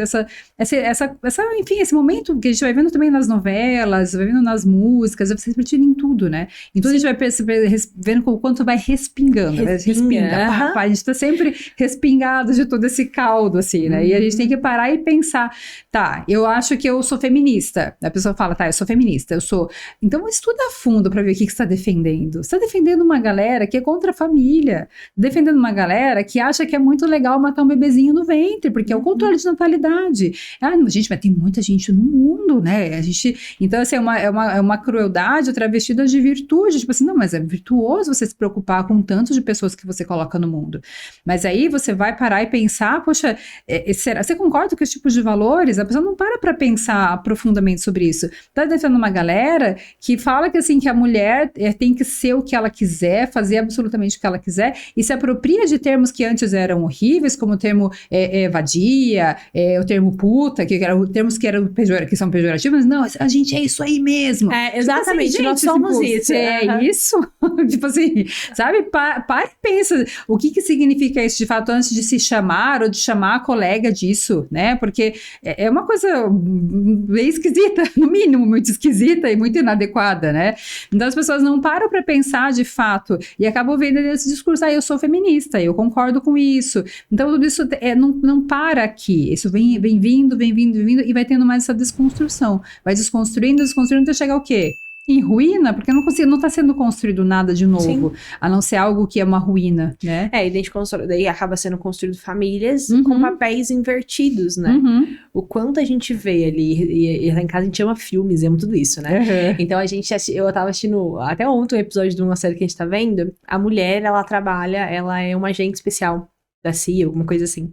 S1: enfim, esse momento que a gente vai vendo também nas novelas, vai vendo nas músicas, vai se repetindo em tudo, né? Em tudo. Sim. A gente vai vendo o quanto vai respingando, respinga. A gente tá sempre respingado de todo esse caldo, assim, né? E a gente tem que parar e pensar, tá, eu acho que eu sou feminista. A pessoa fala, tá, eu sou feminista, eu sou... Então estuda a fundo pra ver o que você tá defendendo. Você tá defendendo uma galera que é contra a família, defendendo uma galera que acha que é muito legal matar um bebezinho no ventre, porque é o controle de natalidade. Gente, mas tem muita gente no mundo, né? Então, assim, é uma crueldade travestida de virtude. Tipo assim, não, mas é virtuoso você se preocupar com tanto de pessoas que você coloca no mundo. Mas aí você vai parar e pensar, poxa, você concorda com esse tipo de valores? A pessoa não para pensar profundamente sobre isso. Tá defendendo uma galera que fala que, assim, que a mulher tem que ser o que ela quiser, fazer absolutamente o que ela quiser, e se apropria de termos que antes eram horríveis, como o termo vadia, o termo puta, que eram termos que são pejorativos, mas não, a gente é isso aí mesmo.
S2: Exatamente,
S1: tipo assim,
S2: nós somos isso.
S1: É isso? Tipo assim, sabe? Para e pensa, o que significa isso de fato antes de se chamar ou de chamar a colega disso, né? Porque é uma coisa bem esquisita, no mínimo, muito esquisita e muito inadequada, né? Então as pessoas não param para pensar de fato e acabam vendo esse discurso, eu sou feminista, eu concordo com isso. Então, tudo isso não para aqui. Isso vem vindo e vai tendo mais essa desconstrução. Vai desconstruindo até chegar ao quê? Em ruína, porque não está sendo construído nada de novo, sim, a não ser algo que é uma ruína, né?
S2: E daí acaba sendo construído famílias com papéis invertidos, né? O quanto a gente vê ali, e lá em casa a gente ama filmes, ama tudo isso, né? Então eu tava assistindo até ontem um episódio de uma série que a gente tá vendo, a mulher, ela é uma agente especial da CIA, alguma coisa assim.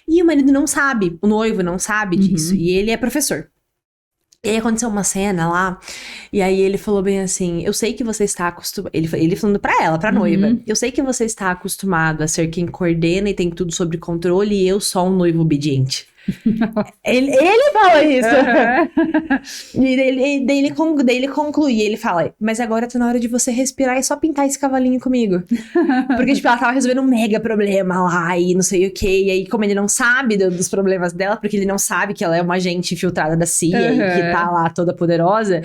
S2: E o marido não sabe, o noivo não sabe disso, e ele é professor. E aí aconteceu uma cena lá, e aí ele falou bem assim, eu sei que você está acostumado, ele falando pra ela, pra noiva, eu sei que você está acostumado a ser quem coordena e tem tudo sob controle, e eu sou um noivo obediente. ele fala isso. E daí ele conclui, ele fala, mas agora tá na hora de você respirar e só pintar esse cavalinho comigo. Porque, tipo, ela tava resolvendo um mega problema lá e não sei o que. E aí, como ele não sabe dos problemas dela, porque ele não sabe que ela é uma agente infiltrada da CIA e que tá lá toda poderosa.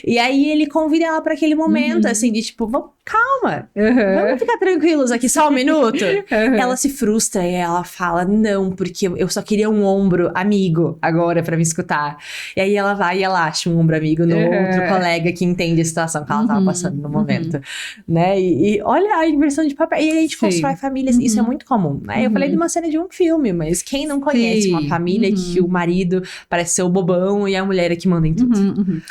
S2: E aí ele convida ela pra aquele momento, assim, de tipo, calma, vamos ficar tranquilos aqui só um minuto. Ela se frustra e ela fala, não, porque eu só queria um ombro amigo agora pra me escutar. E aí ela vai e ela acha um ombro amigo no outro colega que entende a situação que ela tava passando no momento, né? E olha a inversão de papel. E aí a gente constrói famílias, isso é muito comum, né? Eu falei de uma cena de um filme, mas quem não conhece uma família que o marido parece ser o bobão e a mulher é que manda em tudo?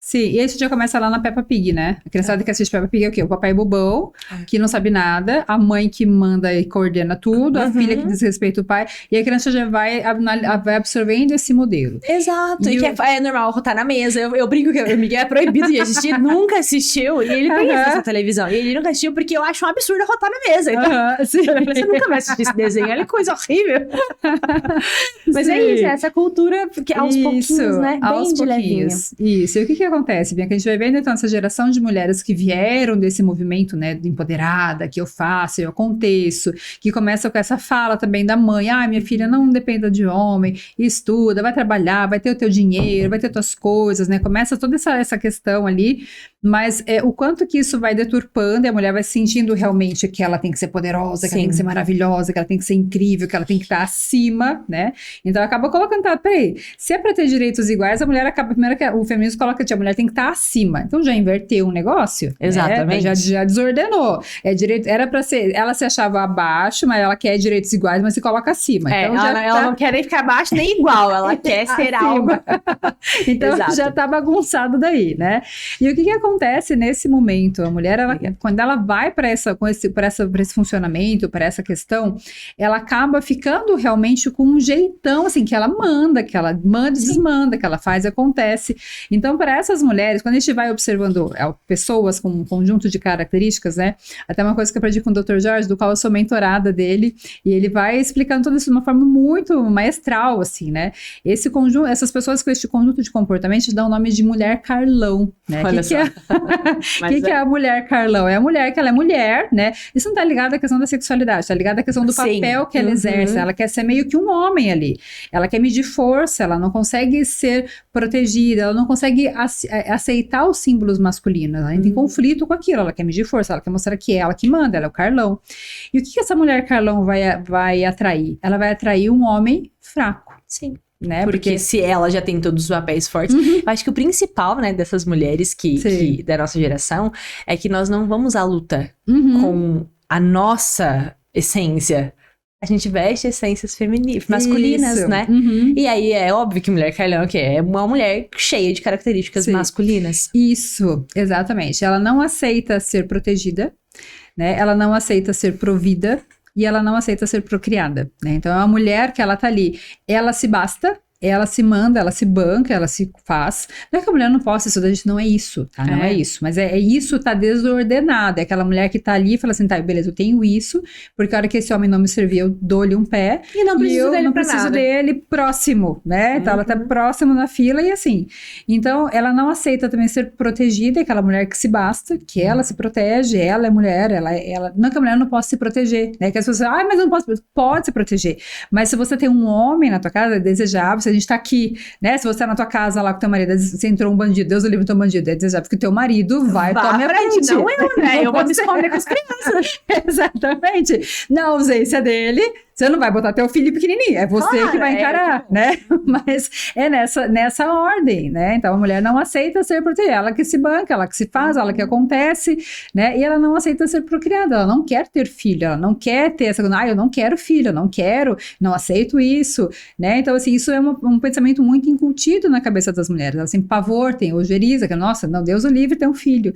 S1: Sim, e aí isso já começa lá na Peppa Pig, né? A criançada que assiste Peppa Pig é o quê? O papai bobão, que não sabe nada, a mãe que manda e coordena tudo, a filha que desrespeita o pai, e a criança já vai absorvendo esse modelo.
S2: Exato, e que é normal rotar na mesa. Eu brinco que o Miguel é proibido de assistir, nunca assistiu, e ele tem essa televisão, e ele nunca assistiu porque eu acho um absurdo rotar na mesa. Então, você nunca vai assistir esse desenho, olha que coisa horrível. Mas é isso, é essa cultura que aos pouquinhos, né? Bem de levinho.
S1: Isso, e o que acontece, Bianca? A gente vai vendo, então, essa geração de mulheres que vieram desse movimento, né, de empoderada, que eu faço, eu aconteço, que começa com essa fala também da mãe, minha filha, não dependa de homem, estuda, vai trabalhar, vai ter o teu dinheiro, vai ter tuas coisas, né? Começa toda essa questão ali, mas o quanto que isso vai deturpando e a mulher vai sentindo realmente que ela tem que ser poderosa, que ela tem que ser maravilhosa, que ela tem que ser incrível, que ela tem que estar acima, né? Então acaba colocando, peraí, se é pra ter direitos iguais, a mulher acaba, primeiro que o feminismo coloca que a mulher tem que estar acima. Então já inverteu um negócio.
S2: Exatamente.
S1: Né? Já desordenou. Era pra ser, ela se achava abaixo, mas ela quer direitos iguais, mas se coloca acima. Então,
S2: ela não quer nem ficar abaixo nem igual, ela quer ser algo.
S1: Então já tá bagunçado daí, né? E o que acontece nesse momento? A mulher, quando ela vai para esse funcionamento, para essa questão, ela acaba ficando realmente com um jeitão, assim, que ela manda e desmanda, que ela faz e acontece. Então, para essas mulheres, quando a gente vai observando pessoas com um conjunto de características, né? Até uma coisa que eu aprendi com o Dr. Jorge, do qual eu sou mentorada dele, e ele vai explicando tudo isso de uma forma muito maestral, assim, né? Essas pessoas com este conjunto de comportamentos dão o nome de mulher Carlão, né? O que é a mulher Carlão? É a mulher que ela é mulher, né? Isso não tá ligado à questão da sexualidade, tá ligado à questão do papel que ela exerce. Ela quer ser meio que um homem ali. Ela quer medir força, ela não consegue ser protegida, ela não consegue aceitar os símbolos masculinos. Ela tem conflito com aquilo, ela quer medir força, ela quer mostrar que é ela que manda, ela é o Carlão. E o que essa mulher Carlão vai atrair? Ela vai atrair um homem fraco.
S2: Sim.
S1: Né?
S2: Porque se ela já tem todos os papéis fortes, eu acho que o principal, né, dessas mulheres da nossa geração é que nós não vamos à luta com a nossa essência. A gente veste essências masculinas, né? E aí é óbvio que mulher Carlão é uma mulher cheia de características masculinas.
S1: Isso, exatamente. Ela não aceita ser protegida, né? Ela não aceita ser provida. E ela não aceita ser procriada, né? Então é uma mulher que ela tá ali, ela se basta, ela se manda, ela se banca, ela se faz. Não é que a mulher não possa estudar, gente, não é isso, tá? Não é isso, mas isso tá desordenado, é aquela mulher que tá ali e fala assim, tá, beleza, eu tenho isso, porque a hora que esse homem não me servir, eu dou-lhe um pé,
S2: e não preciso
S1: dele próximo, né? Então ela tá próximo na fila e assim. Então ela não aceita também ser protegida, é aquela mulher que se basta, que ela se protege, ela é mulher, ela não é que a mulher não possa se proteger, né? Que as pessoas, mas eu não posso, pode se proteger, mas se você tem um homem na tua casa, é desejável, se a gente tá aqui, né? Se você tá na tua casa lá com teu marido, você entrou um bandido, Deus o livre teu bandido, é desejável que o teu marido vai tomar minha frente.
S2: Não eu, né? Eu vou me esconder com as crianças.
S1: Exatamente. Na ausência dele, você não vai botar teu filho pequenininho, é você que vai encarar, né? Mas é nessa ordem, né? Então a mulher não aceita ser protegida, ela que se banca, ela que se faz, ela que acontece, né? E ela não aceita ser procriada, ela não quer ter filho, ela não quer ter essa coisa, eu não quero filho, eu não aceito isso, né? Então assim, isso é um pensamento muito incutido na cabeça das mulheres, elas têm pavor, tem ojeriza, que nossa, não, Deus o livre ter um filho.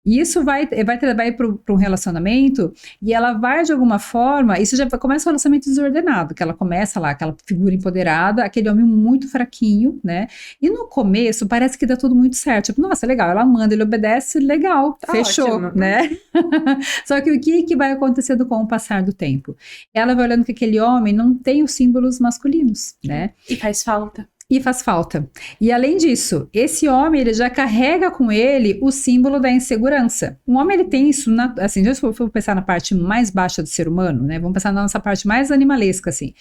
S1: E isso vai para um relacionamento e ela vai de alguma forma, isso já começa um relacionamento desordenado, que ela começa lá, aquela figura empoderada, aquele homem muito fraquinho, né? E no começo parece que dá tudo muito certo, tipo, nossa, legal, ela manda, ele obedece, legal, fechou, ótimo, né? Só que o que vai acontecendo com o passar do tempo? Ela vai olhando que aquele homem não tem os símbolos masculinos, né?
S2: E faz falta.
S1: E faz falta. E além disso, esse homem, ele já carrega com ele o símbolo da insegurança. Um homem, ele tem isso, assim, se eu for pensar na parte mais baixa do ser humano, né? Vamos pensar na nossa parte mais animalesca, assim.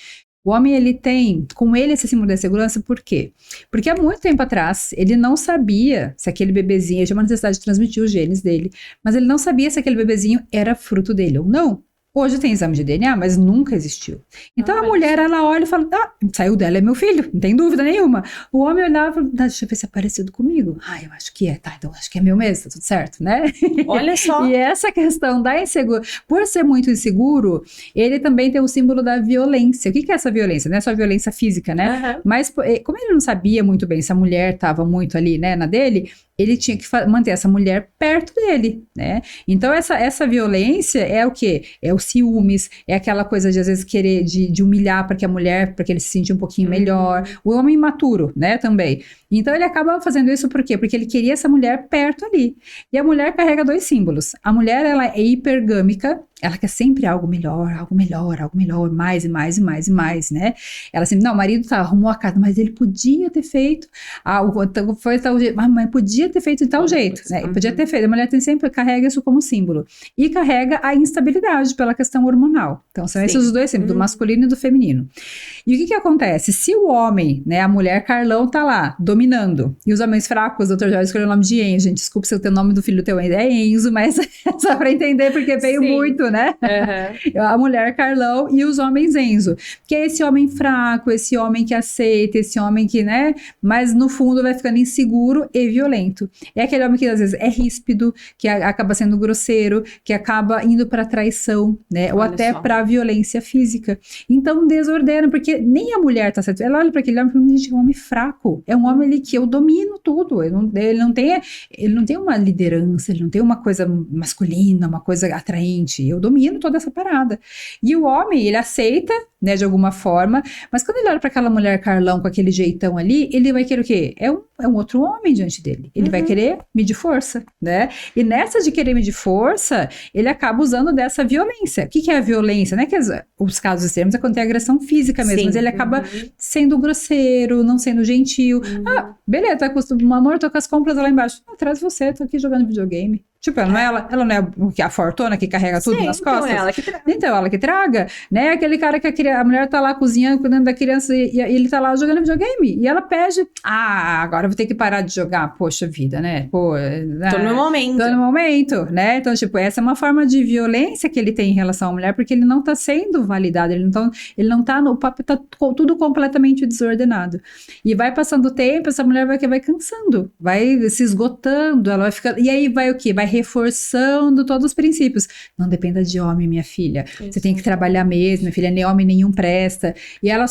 S1: O homem, ele tem com ele esse símbolo da insegurança, por quê? Porque há muito tempo atrás, ele não sabia se aquele bebezinho, ele tinha uma necessidade de transmitir os genes dele, mas ele não sabia se aquele bebezinho era fruto dele ou não. Hoje tem exame de DNA, mas nunca existiu. Então a mulher, ela olha e fala, saiu dela, é meu filho, não tem dúvida nenhuma. O homem olhava e falava, deixa eu ver se é parecido comigo. Eu acho que é, tá, então acho que é meu mesmo, tá tudo certo, né?
S2: Olha só.
S1: E essa questão da insegurança, por ser muito inseguro, ele também tem o símbolo da violência. O que é essa violência? Não é só violência física, né? Uhum. Mas como ele não sabia muito bem se a mulher estava muito ali, né, na dele, ele tinha que manter essa mulher perto dele, né? Então essa violência é o quê? É o ciúmes, é aquela coisa de às vezes querer de humilhar para que a mulher, para que ele se sinta um pouquinho melhor. O homem imaturo, né, também. Então ele acaba fazendo isso por quê? Porque ele queria essa mulher perto ali. E a mulher carrega dois símbolos. A mulher, ela é hipergâmica, Ela quer sempre algo melhor, mais e mais e mais e mais, né? Ela sempre, não, o marido arrumou a casa, mas ele podia ter feito, foi tal jeito, mas podia ter feito de tal jeito, né? Podia ter feito. A mulher sempre carrega isso como símbolo. E carrega a instabilidade pela questão hormonal. Então, são esses os dois símbolos, do masculino e do feminino. E o que que acontece? Se o homem, né, a mulher Carlão tá lá, dominando, e os homens fracos, o Dr. Jorge escolheu o nome de Enzo, gente, desculpa se o nome do filho teu é Enzo, mas só pra entender, porque veio muito, né? A mulher Carlão e os homens Enzo, que é esse homem fraco, esse homem que aceita, esse homem que, né, mas no fundo vai ficando inseguro e violento. É aquele homem que às vezes é ríspido, que acaba sendo grosseiro, que acaba indo pra traição, né, ou até pra violência física. Então desordena, porque nem a mulher tá certa. Ela olha pra aquele homem e fala, gente, é um homem fraco, é um homem ali que eu domino tudo, ele não tem uma liderança, ele não tem uma coisa masculina, uma coisa atraente, eu domino toda essa parada. E o homem, ele aceita, né, de alguma forma, mas quando ele olha para aquela mulher Carlão com aquele jeitão ali, ele vai querer o quê? É um outro homem diante dele. Ele vai querer medir força, né? E nessa de querer medir força, ele acaba usando dessa violência. O que é a violência? Não é que os casos extremos é quando tem agressão física mesmo, mas ele acaba sendo grosseiro, não sendo gentil. Ah, beleza, amor, tô com as compras lá embaixo. Atrás de você, tô aqui jogando videogame. Tipo, ela não é a fortuna que carrega tudo nas costas? Então ela que traga, né? Aquele cara que a mulher tá lá cozinhando, cuidando da criança e ele tá lá jogando videogame. E ela pede, agora eu vou ter que parar de jogar. Poxa vida, né? Pô,
S2: tô no momento,
S1: né? Então, tipo, essa é uma forma de violência que ele tem em relação à mulher, porque ele não tá sendo validado, ele não tá no papo, tá tudo completamente desordenado. E vai passando o tempo, essa mulher vai cansando, vai se esgotando, ela vai ficando, e aí vai o quê? Vai reforçando todos os princípios. Não dependa de homem, minha filha. Isso. Você tem que trabalhar mesmo, minha filha, nem homem nenhum presta. E ela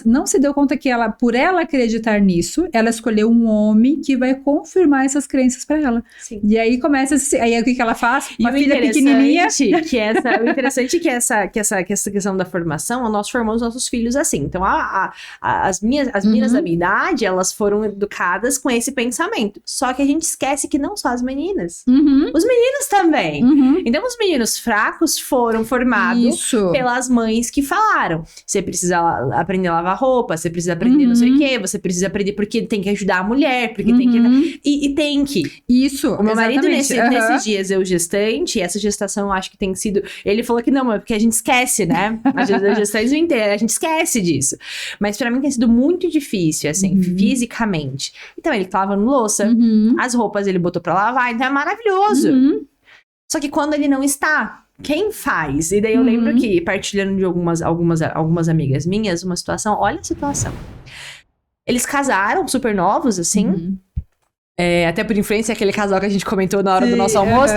S1: não se deu conta que por ela acreditar nisso, ela escolheu um homem que vai confirmar essas crenças pra ela. Sim. E aí começa, aí o que ela faz? Uma filha pequenininha.
S2: O interessante é que essa questão da formação, nós formamos nossos filhos assim. Então, as meninas da minha idade, elas foram educadas com esse pensamento. Só que a gente esquece que não só as meninas. Os meninos também. Então, os meninos fracos foram formados pelas mães que falaram. Você precisa aprender a lavar roupa, você precisa aprender não sei o quê, você precisa aprender porque tem que ajudar a mulher, porque tem que... E tem que.
S1: Isso,
S2: o meu marido, nesses dias, eu gestante, essa gestação eu acho que tem sido... Ele falou que não, é porque a gente esquece, né? As gestações inteiras, a gente esquece disso. Mas pra mim tem sido muito difícil, assim, fisicamente. Então, ele tava lavando louça, as roupas ele botou pra lavar, então é maravilhoso. Só que quando ele não está, quem faz? E daí eu lembro que, partilhando de algumas amigas minhas, uma situação, olha a situação. Eles casaram super novos, assim, até por influência, aquele casal que a gente comentou na hora do nosso almoço.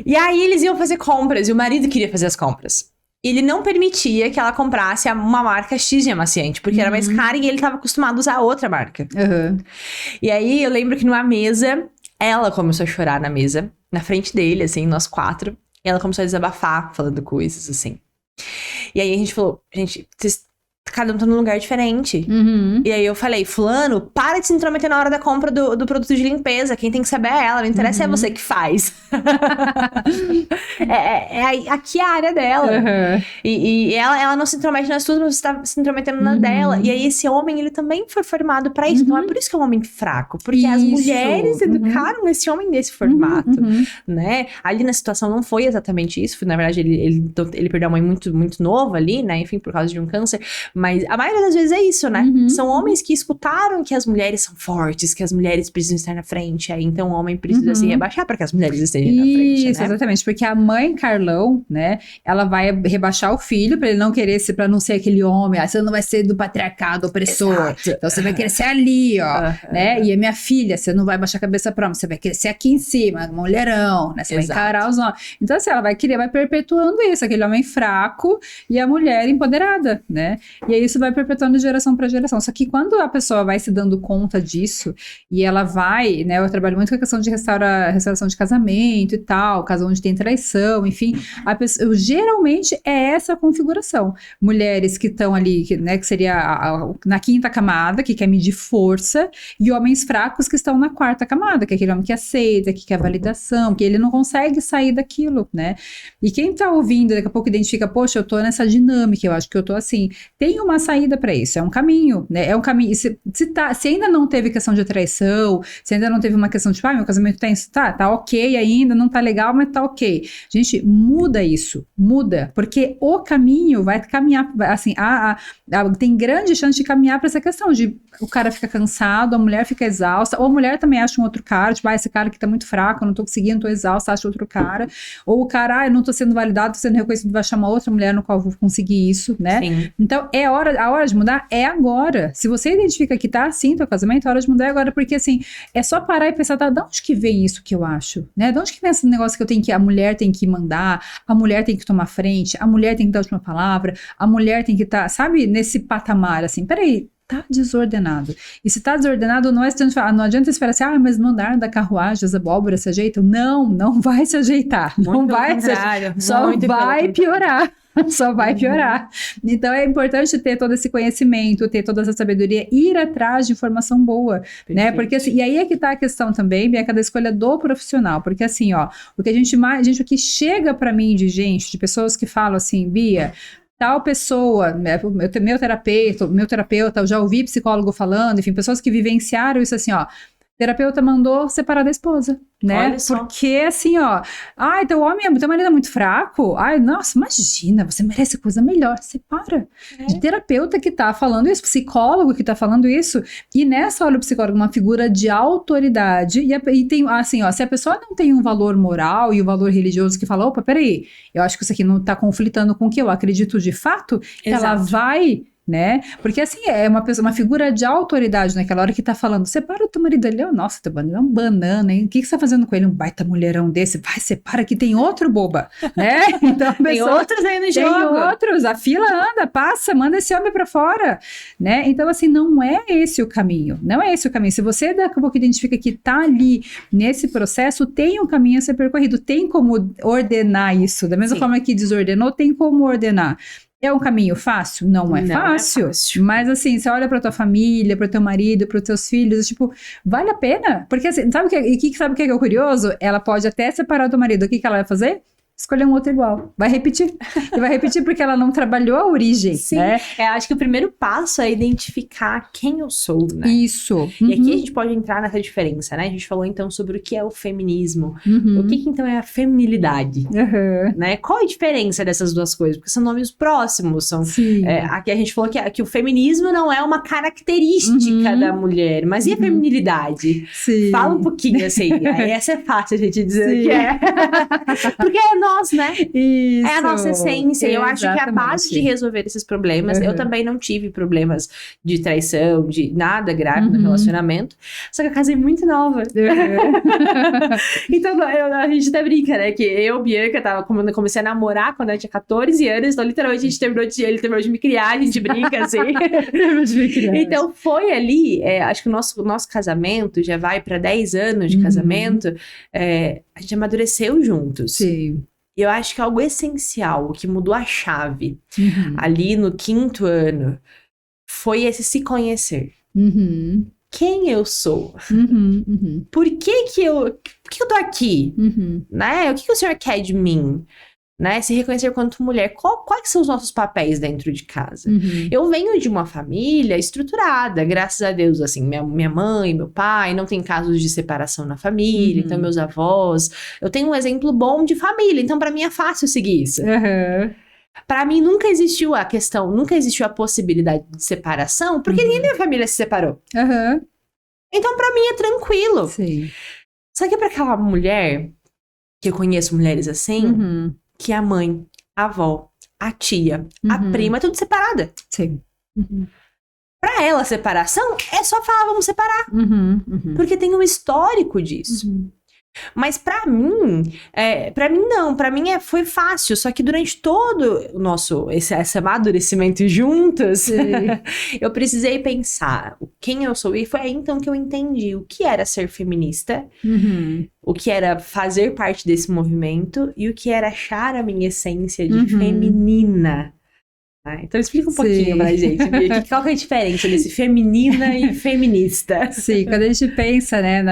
S2: E aí eles iam fazer compras, e o marido queria fazer as compras. Ele não permitia que ela comprasse uma marca X de amaciante, porque era mais cara e ele estava acostumado a usar outra marca. E aí eu lembro que numa mesa... Ela começou a chorar na mesa, na frente dele, assim, nós quatro. E ela começou a desabafar, falando coisas, assim. E aí a gente falou, gente, cada um tá num lugar diferente. E aí eu falei, fulano, para de se intrometer na hora da compra do produto de limpeza. Quem tem que saber é ela, não interessa é você que faz. Aqui é a área dela. E ela não se intromete nas suas, mas você tá se intrometendo na dela. E aí esse homem, ele também foi formado pra isso. Então é por isso que é um homem fraco. Porque as mulheres educaram esse homem nesse formato, né? Ali na situação não foi exatamente isso. Na verdade, ele perdeu a mãe muito, muito novo ali, né? Enfim, por causa de um câncer. Mas a maioria das vezes é isso, né? São homens que escutaram que as mulheres são fortes, que as mulheres precisam estar na frente. Aí então o homem precisa se rebaixar para que as mulheres estejam na frente,
S1: Isso,
S2: né?
S1: Exatamente. Porque a mãe Carlão, né? Ela vai rebaixar o filho para ele não querer ser, para não ser aquele homem. Você não vai ser do patriarcado opressor. Exato. Então você vai querer ser ali, ó. Né? E a minha filha, você não vai baixar a cabeça pra mim. Você vai querer ser aqui em cima, mulherão, né? Você vai encarar os homens. Então assim, ela vai perpetuando isso. Aquele homem fraco e a mulher empoderada, né? E aí isso vai perpetuando de geração para geração. Só que quando a pessoa vai se dando conta disso, e ela vai, né, eu trabalho muito com a questão de restauração de casamento e tal, caso onde tem traição, enfim, geralmente é essa a configuração. Mulheres que estão ali, né, que seria na quinta camada, que quer medir força, e homens fracos que estão na quarta camada, que é aquele homem que aceita, que quer validação, que ele não consegue sair daquilo, né? E quem tá ouvindo, daqui a pouco identifica, poxa, eu tô nessa dinâmica, eu acho que eu tô assim. Tem uma saída para isso, é um caminho, né? É um caminho. Se ainda não teve questão de traição, se ainda não teve uma questão de, meu casamento tá ok ainda, não tá legal, mas tá ok. Gente, muda isso, muda, porque o caminho vai caminhar, assim, tem grande chance de caminhar para essa questão de o cara fica cansado, a mulher fica exausta, ou a mulher também acha um outro cara, tipo, esse cara aqui tá muito fraco, eu não tô conseguindo, tô exausta, acha outro cara, ou o cara, eu não tô sendo validado, tô sendo reconhecido, vai chamar outra mulher no qual eu vou conseguir isso, né?
S2: Sim.
S1: Então, a hora de mudar é agora. Se você identifica que tá assim, teu casamento, a hora de mudar é agora, porque assim, é só parar e pensar, tá, de onde que vem isso que eu acho, né? De onde que vem esse negócio que a mulher tem que mandar, a mulher tem que tomar frente, a mulher tem que dar a última palavra, a mulher tem que estar, sabe, nesse patamar, assim, peraí, tá desordenado. E se tá desordenado, não adianta esperar assim, mas no andar da carruagem as abóboras se ajeitam. Não vai se ajeitar. Não vai se ajeitar. Só vai piorar. Só vai piorar. Então é importante ter todo esse conhecimento, ter toda essa sabedoria, ir atrás de informação boa, né? Porque assim, e aí é que tá a questão também, Bianca, da escolha do profissional, porque assim, ó, o que o que chega pra mim de pessoas que falam assim, Bia, tal pessoa, meu terapeuta, eu já ouvi psicólogo falando, enfim, pessoas que vivenciaram isso assim, ó, terapeuta mandou separar da esposa, né?
S2: Olha só.
S1: Porque assim, ó, teu marido é muito fraco, nossa, imagina, você merece coisa melhor, separa. De terapeuta que tá falando isso, psicólogo que tá falando isso, e nessa hora o psicólogo é uma figura de autoridade, e tem, assim, ó, se a pessoa não tem um valor moral e um valor religioso que fala, opa, peraí, eu acho que isso aqui não tá conflitando com o que eu acredito de fato, ela vai, né? Porque assim, é uma figura de autoridade naquela hora que tá falando, separa o teu marido ali, nossa, teu marido é um banana, hein? O que você tá fazendo com ele? Um baita mulherão desse? Vai, separa que tem outro boba, né? Então,
S2: tem outros aí no jogo.
S1: Tem outros, a fila anda, passa, manda esse homem pra fora, né? Então assim, não é esse o caminho, se você daqui a pouco identifica que tá ali nesse processo, tem um caminho a ser percorrido, tem como ordenar isso, da mesma forma que desordenou, tem como ordenar. É um caminho fácil? Não é fácil. Mas assim, você olha pra tua família, pro teu marido, pros teus filhos, tipo, vale a pena? Porque assim, sabe o que é o curioso? Ela pode até separar do marido. O que ela vai fazer? Escolher um outro igual. Vai repetir. E vai repetir porque ela não trabalhou a origem.
S2: Sim.
S1: Né?
S2: Acho que o primeiro passo é identificar quem eu sou, né?
S1: Isso.
S2: E aqui a gente pode entrar nessa diferença, né? A gente falou então sobre o que é o feminismo. O que então é a feminilidade? Né? Qual a diferença dessas duas coisas? Porque são nomes próximos. Aqui a gente falou que o feminismo não é uma característica da mulher. Mas e a feminilidade?
S1: Sim.
S2: Fala um pouquinho assim. Essa é fácil a gente dizer que é. Porque é nós, né?
S1: Isso.
S2: É a nossa essência. E eu acho que a base de resolver esses problemas, eu também não tive problemas de traição, de nada grave no relacionamento, só que eu casei muito nova. Então, a gente até brinca, né? Que eu, Bianca, quando eu comecei a namorar quando eu tinha 14 anos, então literalmente ele terminou de me criar, a gente brinca assim. Então foi ali, acho que o nosso casamento já vai para 10 anos de casamento, a gente amadureceu juntos.
S1: Sim.
S2: E eu acho que algo essencial, o que mudou a chave ali no 5º ano, foi esse se conhecer. Quem eu sou? Por que eu tô aqui? Né? O que o senhor quer de mim? Né? Se reconhecer quanto mulher. Quais são os nossos papéis dentro de casa? Eu venho de uma família estruturada, graças a Deus, assim, minha mãe, meu pai, não tem casos de separação na família, então meus avós, eu tenho um exemplo bom de família, então pra mim é fácil seguir isso. Pra mim nunca existiu a possibilidade de separação, porque ninguém da minha família se separou. Então pra mim é tranquilo.
S1: Sim.
S2: Só que pra aquela mulher, que eu conheço mulheres assim, que a mãe, a avó, a tia, a prima, tudo separada.
S1: Sim.
S2: Pra ela, separação é só falar, vamos separar. Porque tem um histórico disso. Mas pra mim não, pra mim foi fácil, só que durante todo o nosso, esse amadurecimento juntos, eu precisei pensar quem eu sou, e foi aí então que eu entendi o que era ser feminista, o que era fazer parte desse movimento e o que era achar a minha essência de feminina. Então explica um pouquinho pra gente, Bia, qual que é a diferença desse feminina e feminista?
S1: Sim, quando a gente pensa, né,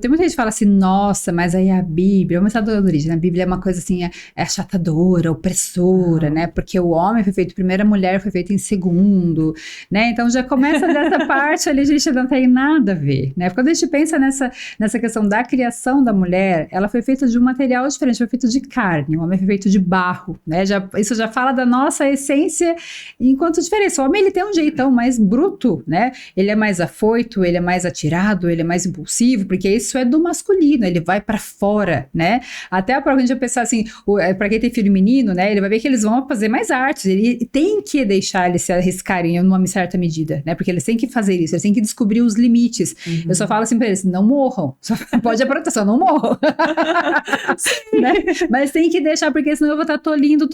S1: tem muita gente que fala assim, nossa, mas aí a Bíblia, vamos começar da origem, a Bíblia é uma coisa assim, é achatadora, opressora, né, porque o homem foi feito primeiro, a mulher foi feita em segundo, né, então já começa dessa parte ali, a gente não tem nada a ver, né, quando a gente pensa nessa questão da criação da mulher, ela foi feita de um material diferente, foi feita de carne, o homem foi feito de barro, né, isso já fala da nossa essência enquanto diferença. O homem, ele tem um jeitão mais bruto, né? Ele é mais afoito, ele é mais atirado, ele é mais impulsivo, porque isso é do masculino, ele vai pra fora, né? Até a gente vai pensar assim, pra quem tem filho menino, né? Ele vai ver que eles vão fazer mais artes, ele tem que deixar eles se arriscarem em uma certa medida, né? Porque eles têm que fazer isso, eles têm que descobrir os limites. Eu só falo assim pra eles, não morram, só pode a proteção, não morram. Né? Mas tem que deixar, porque senão eu vou estar tolindo,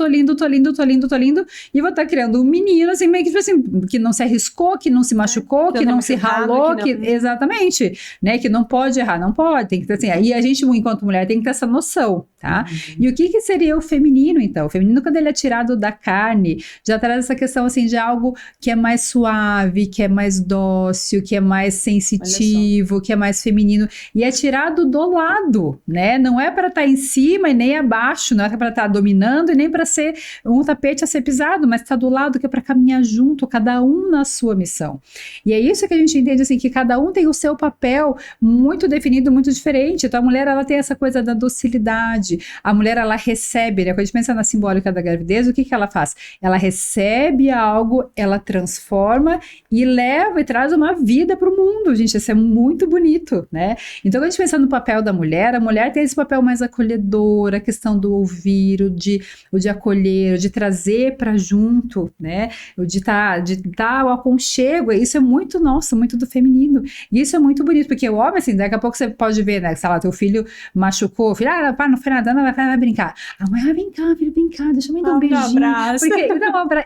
S1: e vou estar criando um menino, assim, meio que, tipo assim, que não se arriscou, que não se machucou, que não se ralou, exatamente, né, que não pode errar, não pode, tem que ter assim, aí a gente, enquanto mulher, tem que ter essa noção, tá? E o que seria o feminino, então? O feminino, quando ele é tirado da carne, já traz essa questão, assim, de algo que é mais suave, que é mais dócil, que é mais sensitivo, que é mais feminino, e é tirado do lado, né, não é para estar em cima e nem abaixo, não é para estar dominando e nem para ser um tapete a ser pisado, mas está do lado, que é para caminhar junto, cada um na sua missão. E é isso que a gente entende, assim, que cada um tem o seu papel muito definido, muito diferente. Então a mulher, ela tem essa coisa da docilidade, a mulher, ela recebe, né? Quando a gente pensa na simbólica da gravidez, o que ela faz? Ela recebe algo, ela transforma e leva e traz uma vida para o mundo, gente, isso é muito bonito, né? Então quando a gente pensa no papel da mulher, a mulher tem esse papel mais acolhedor, a questão do ouvir, o de acolher, o de trazer para junto, né, de tá o aconchego, isso é muito nosso, muito do feminino, e isso é muito bonito, porque o homem, assim, daqui a pouco você pode ver, né, sei lá, teu filho machucou, filho, pá, não foi nada, vai brincar, a mãe, vem cá, filho, vem cá, deixa eu me dar um beijinho,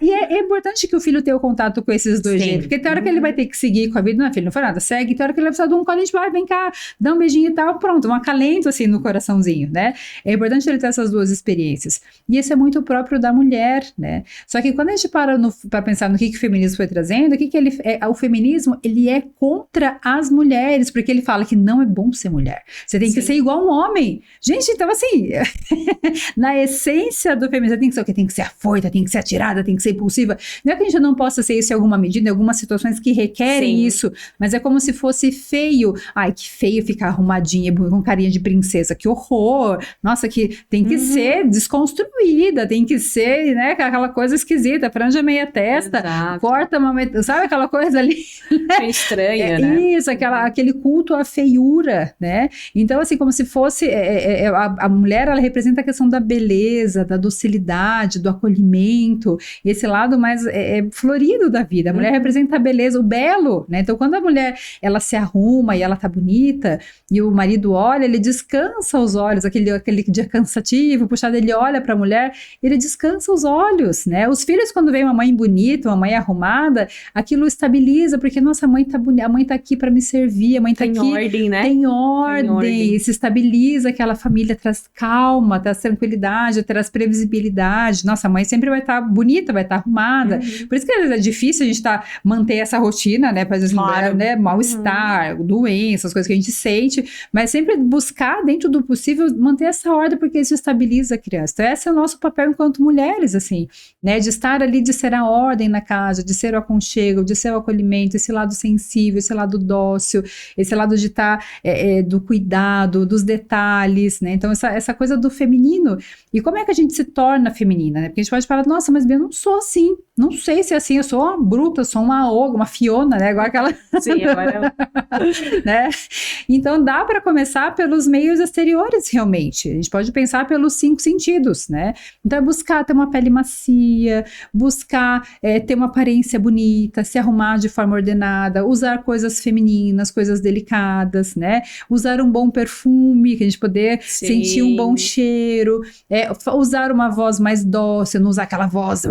S1: e é importante que o filho tenha o contato com esses dois jeitos, porque tem hora que ele vai ter que seguir com a vida, não, filho, não foi nada, segue, tem hora que ele vai precisar de um colinho, vem cá, dá um beijinho e tal, pronto, um acalento, assim, no coraçãozinho, né, é importante ele ter essas duas experiências, e isso é muito próprio da mulher, né, só que quando a gente para pensar no que o feminismo foi trazendo, o feminismo, ele é contra as mulheres, porque ele fala que não é bom ser mulher, você tem que ser igual um homem, gente, então assim, na essência do feminismo, tem que ser o quê? Tem que ser afoita, tem que ser atirada, tem que ser impulsiva, não é que a gente não possa ser isso em alguma medida, em algumas situações que requerem isso, mas é como se fosse feio, ai, que feio ficar arrumadinha, com carinha de princesa, que horror, nossa, que tem que ser desconstruída, tem que ser, né, aquela coisa esquisita, franja meia testa, exato, corta sabe aquela coisa ali?
S2: É estranha, né?
S1: Isso, aquele culto à feiura, né? Então, assim, como se fosse, a mulher, ela representa a questão da beleza, da docilidade, do acolhimento, esse lado mais florido da vida. A mulher representa a beleza, o belo, né? Então, quando a mulher, ela se arruma e ela tá bonita, e o marido olha, ele descansa os olhos, aquele dia cansativo, puxado, ele olha pra mulher, ele descansa os olhos, né? Os filhos, quando vem uma mãe bonita, uma mãe arrumada, aquilo estabiliza, porque, nossa, a mãe tá bonita, a mãe tá aqui pra me servir, a mãe tá aqui...
S2: Tem ordem, né?
S1: Tem ordem, se estabiliza aquela família, traz calma, traz tranquilidade, traz previsibilidade. Nossa, a mãe sempre vai estar bonita, vai estar arrumada. Por isso que às vezes é difícil a gente manter essa rotina, né? Às vezes, claro, né? Mal-estar, doenças, coisas que a gente sente, mas sempre buscar, dentro do possível, manter essa ordem, porque isso estabiliza a criança. Então, esse é o nosso papel enquanto mulheres, assim, né? De estar ali, de ser a ordem na casa, de ser o aconchego, de ser o acolhimento, esse lado sensível, esse lado dócil, esse lado de estar do cuidado, dos detalhes, né? Então, essa coisa do feminino. E como é que a gente se torna feminina, né? Porque a gente pode falar, nossa, mas eu não sou assim, não sei se é assim, eu sou uma bruta, eu sou uma oga, uma Fiona, né? Igual aquela...
S2: Sim, agora...
S1: né? Então, dá para começar pelos meios exteriores, realmente. A gente pode pensar pelos 5 sentidos, né? Então, é buscar ter uma pele macia, buscar ter uma aparência bonita, se arrumar de forma ordenada, usar coisas femininas, coisas delicadas, né? Usar um bom perfume, que a gente poder sentir um bom cheiro, usar uma voz mais dócil, não usar aquela voz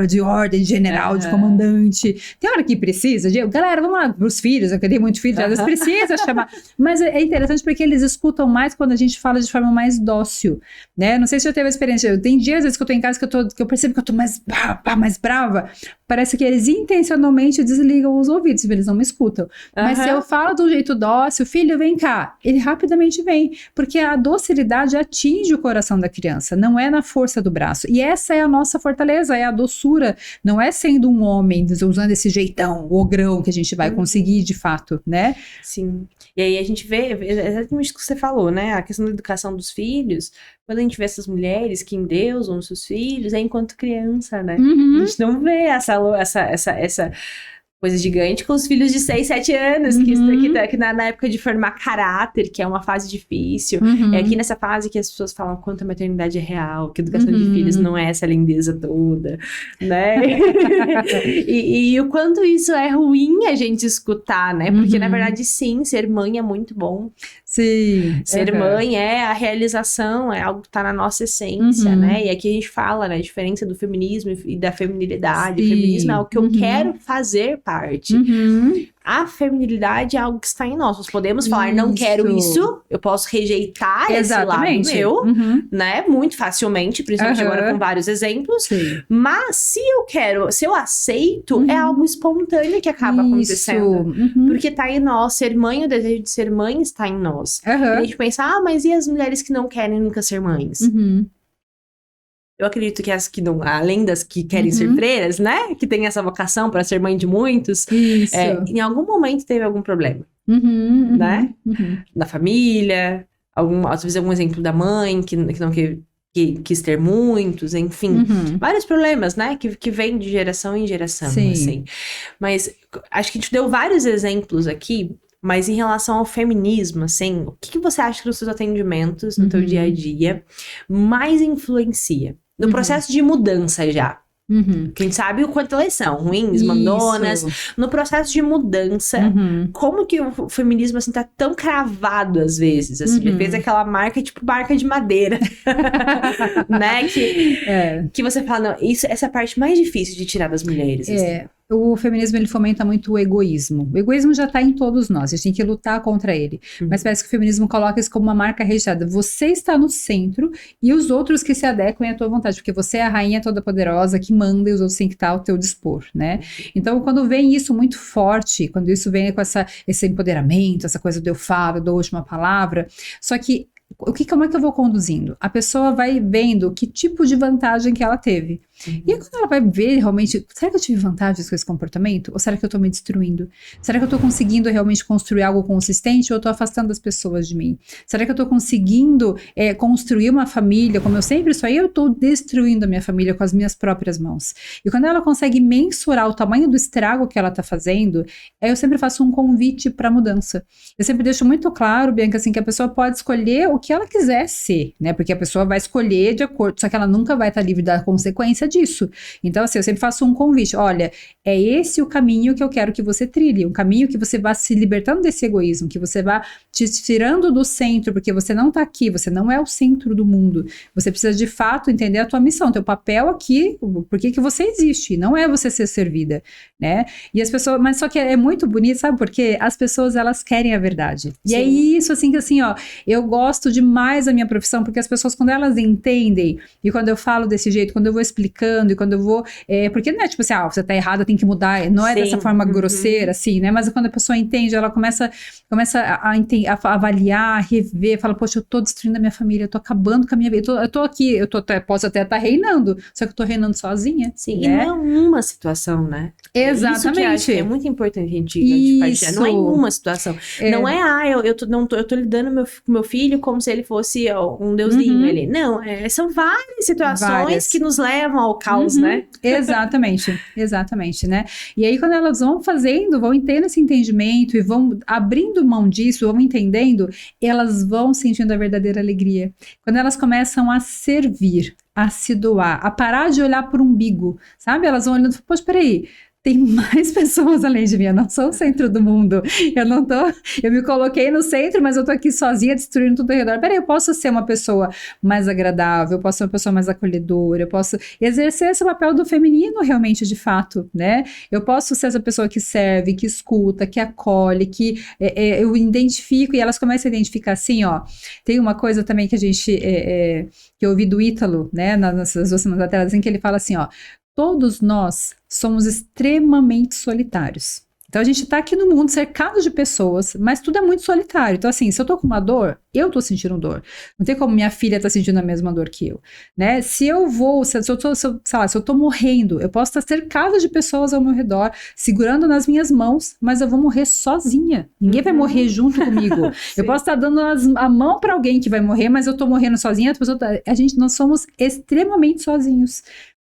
S1: de ordem general, de comandante. Tem hora que precisa, galera, vamos lá, pros filhos, eu tenho muitos filhos, às vezes precisa chamar. Mas é interessante porque eles escutam mais quando a gente fala de forma mais dócil, né? Não sei se já teve a experiência, tem dias, às vezes, que eu tô em casa que eu percebo que eu tô mais brava, parece que eles intencionalmente desligam os ouvidos, eles não me escutam. Mas se eu falo de um jeito dócil, filho, vem cá, ele rapidamente vem, porque a docilidade atinge o coração da criança, não é na força do braço. E essa é a nossa fortaleza, é a doçura, não é sendo um homem, usando esse jeitão, o ogrão, que a gente vai conseguir de fato, né?
S2: Sim. E aí a gente vê exatamente o que você falou, né? A questão da educação dos filhos, quando a gente vê essas mulheres que endeusam os seus filhos, é enquanto criança, né? A gente não vê essa coisa gigante com os filhos de 6, 7 anos, que na época de formar caráter, que é uma fase difícil, é aqui nessa fase que as pessoas falam quanto a maternidade é real, que a educação de filhos não é essa lindeza toda, né? e o quanto isso é ruim a gente escutar, né? Porque, na verdade, sim, ser mãe é muito bom.
S1: Sim.
S2: Ser mãe é a realização, é algo que tá na nossa essência, né? E aqui a gente fala, né? A diferença do feminismo e da feminilidade. Sim. O feminismo é o que eu quero fazer parte. A feminilidade é algo que está em nós. Nós podemos falar, não quero isso, eu posso rejeitar esse lado meu, né? Muito facilmente, principalmente agora com vários exemplos. Sim. Mas se eu aceito, é algo espontâneo que acaba acontecendo. Porque tá em nós. Ser mãe, o desejo de ser mãe está em nós. E a gente pensa, mas e as mulheres que não querem nunca ser mães? Eu acredito que as que não, além das que querem ser freiras, né? Que tem essa vocação para ser mãe de muitos, em algum momento teve algum problema, né? Na família, às vezes algum exemplo da mãe que não quis ter muitos, enfim. Vários problemas, né? Que vêm de geração em geração, assim. Mas acho que a gente deu vários exemplos aqui. Mas em relação ao feminismo, assim, o que você acha que nos seus atendimentos, no teu dia a dia, mais influencia? No processo de mudança já. Que a gente sabe o quanto elas são ruins, mandonas. No processo de mudança, como que o feminismo, assim, tá tão cravado às vezes, assim, ele fez aquela marca, tipo, marca de madeira, né, que você fala, não, essa é a parte mais difícil de tirar das mulheres, assim.
S1: O feminismo, ele fomenta muito o egoísmo. O egoísmo já tá em todos nós, a gente tem que lutar contra ele. Mas parece que o feminismo coloca isso como uma marca registrada. Você está no centro e os outros que se adequem à tua vontade, porque você é a rainha toda poderosa que manda e os outros têm que estar ao teu dispor, né? Então, quando vem isso muito forte, quando isso vem com esse empoderamento, essa coisa do eu falo, da última palavra, só que como é que eu vou conduzindo? A pessoa vai vendo que tipo de vantagem que ela teve. E aí, quando ela vai ver realmente, será que eu tive vantagens com esse comportamento? Ou será que eu tô me destruindo? Será que eu tô conseguindo realmente construir algo consistente ou eu tô afastando as pessoas de mim? Será que eu tô conseguindo construir uma família, como eu sempre sou, eu tô destruindo a minha família com as minhas próprias mãos? E quando ela consegue mensurar o tamanho do estrago que ela tá fazendo, eu sempre faço um convite pra mudança. Eu sempre deixo muito claro, Bianca, assim, que a pessoa pode escolher o que ela quiser ser, né? Porque a pessoa vai escolher de acordo, só que ela nunca vai estar livre da consequência disso. Então, assim, eu sempre faço um convite. Olha, é esse o caminho que eu quero que você trilhe. Um caminho que você vá se libertando desse egoísmo, que você vá te tirando do centro, porque você não tá aqui, você não é o centro do mundo. Você precisa, de fato, entender a tua missão, teu papel aqui, por que você existe. Não é você ser servida, né? E as pessoas, mas só que é muito bonito, sabe? Porque as pessoas, elas querem a verdade. E é isso, assim, que assim, ó, eu gosto demais da minha profissão, porque as pessoas, quando elas entendem, e quando eu falo desse jeito, quando eu vou explicando, e quando eu vou, porque não é tipo assim, você tá errada, tem que mudar, não é dessa forma grosseira, assim, né, mas quando a pessoa entende, ela começa a avaliar, a rever, fala, poxa, eu tô destruindo a minha família, eu tô acabando com a minha vida, eu tô aqui, posso até estar reinando, só que eu tô reinando sozinha.
S2: Sim,
S1: né?
S2: E não é uma situação, né?
S1: Exatamente.
S2: Isso que eu acho que é muito importante a gente partilhar. Não é em uma situação. Não é, eu tô lidando com meu filho como se ele fosse um deusinho ali. Não, são várias situações que nos levam ao caos, né?
S1: Exatamente, né? E aí, quando elas vão fazendo, vão tendo esse entendimento e vão abrindo mão disso, vão entendendo, elas vão sentindo a verdadeira alegria. Quando elas começam a servir, a se doar, a parar de olhar por umbigo, sabe? Elas vão olhando, poxa, peraí, tem mais pessoas além de mim, eu não sou o centro do mundo, eu me coloquei no centro, mas eu tô aqui sozinha destruindo tudo ao redor. Peraí, eu posso ser uma pessoa mais agradável, eu posso ser uma pessoa mais acolhedora, eu posso exercer esse papel do feminino realmente, de fato, né? Eu posso ser essa pessoa que serve, que escuta, que acolhe, que eu identifico, e elas começam a identificar assim, ó, tem uma coisa também que a gente, que eu ouvi do Ítalo, né, nessas 2 semanas atrás, em que ele fala assim, ó, todos nós somos extremamente solitários. Então, a gente tá aqui no mundo cercado de pessoas, mas tudo é muito solitário. Então, assim, se eu tô com uma dor, eu tô sentindo dor. Não tem como minha filha tá sentindo a mesma dor que eu, né? Se eu tô morrendo, eu posso estar cercada de pessoas ao meu redor, segurando nas minhas mãos, mas eu vou morrer sozinha. Ninguém vai morrer junto comigo. Eu posso estar dando a mão pra alguém que vai morrer, mas eu tô morrendo sozinha, nós somos extremamente sozinhos.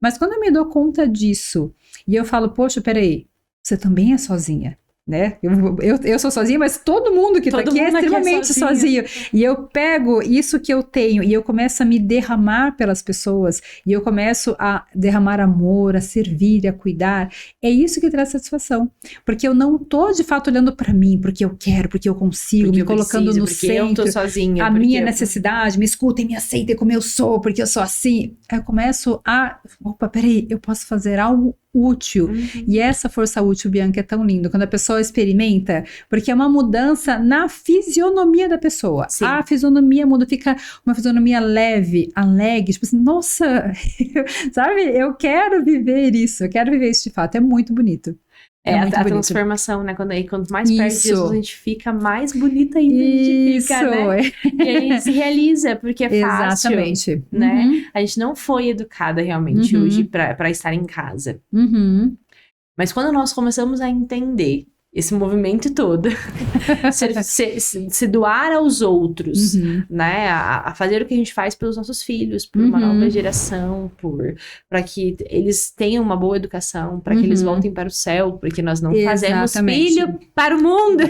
S1: Mas quando eu me dou conta disso, e eu falo, poxa, peraí, você também é sozinha, né? Eu sou sozinha, mas todo mundo que tá aqui é extremamente sozinho. E eu pego isso que eu tenho, e eu começo a me derramar pelas pessoas, e eu começo a derramar amor, a servir, a cuidar. É isso que traz satisfação. Porque eu não tô, de fato, olhando pra mim, porque eu quero, porque eu consigo, porque me colocando no centro.
S2: Eu tô sozinha.
S1: A minha necessidade, me escutem, me aceitem como eu sou, porque eu sou assim. Eu começo opa, peraí, eu posso fazer algo útil. E essa força útil, Bianca, é tão lindo quando a pessoa experimenta, porque é uma mudança na fisionomia da pessoa. Sim. A fisionomia muda, fica uma fisionomia leve, alegre, tipo assim, nossa, sabe? Eu quero viver isso de fato, é muito bonito.
S2: A transformação, né? Quanto mais perto de Jesus a gente fica, mais bonita ainda a gente fica, né? E a gente se realiza, porque é fácil. Exatamente. Né? A gente não foi educada realmente hoje pra estar em casa. Mas quando nós começamos a entender esse movimento todo, se doar aos outros, né, a fazer o que a gente faz pelos nossos filhos, por uma nova geração, para que eles tenham uma boa educação, para que eles voltem para o céu, porque nós não fazemos filho para o mundo.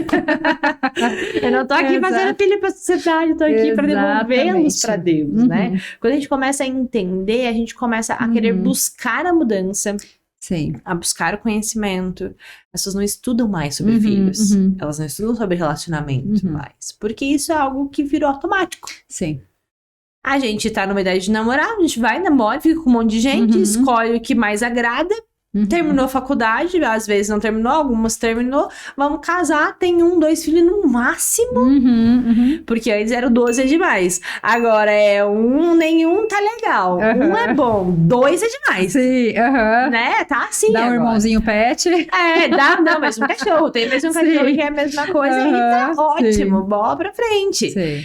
S2: Eu não tô aqui fazendo filho para a sociedade, eu tô aqui para devolvê-los para Deus, né? Quando a gente começa a entender, a gente começa a querer buscar a mudança.
S1: Sim.
S2: A buscar o conhecimento. As pessoas não estudam mais sobre filhos. Elas não estudam sobre relacionamento mais. Porque isso é algo que virou automático.
S1: Sim.
S2: A gente tá numa idade de namorar, a gente vai, namora, fica com um monte de gente, escolhe o que mais agrada. Terminou a faculdade, às vezes não terminou, algumas terminou. Vamos casar, tem 1, 2 filhos no máximo. Porque antes era 12 demais. Agora é 1, nenhum tá legal. 1 é bom, 2 é demais.
S1: Sim,
S2: né? Tá assim
S1: dá
S2: agora.
S1: Um irmãozinho pet.
S2: Dá mais um cachorro. Tem mais um cachorro que é a mesma coisa e tá ótimo. Bola pra frente.
S1: Sim.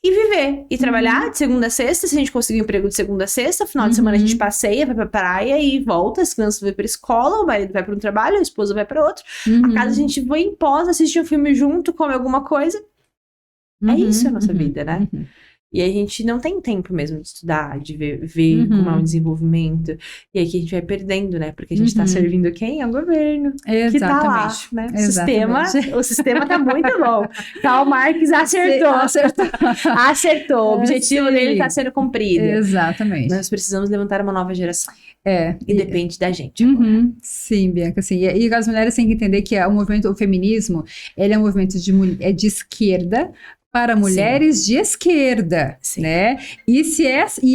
S2: E viver, e trabalhar de segunda a sexta, se a gente conseguir um emprego de segunda a sexta, final de semana a gente passeia, vai pra praia e volta, as crianças vão pra escola, o marido vai pra um trabalho, a esposa vai pra outro, a casa a gente vai em pós, assiste um filme junto, come alguma coisa, é isso a nossa vida, né? E a gente não tem tempo mesmo de estudar, de ver como é o desenvolvimento. E aí que a gente vai perdendo, né? Porque a gente tá servindo quem? Ao governo.
S1: Exatamente.
S2: Que tá lá, né? O sistema tá muito bom. Karl Marx acertou. O objetivo dele tá sendo cumprido.
S1: Exatamente.
S2: Nós precisamos levantar uma nova geração. E depende da gente.
S1: Sim, Bianca, sim. E as mulheres têm que entender que o feminismo, ele é um movimento de esquerda, para mulheres de esquerda, né? E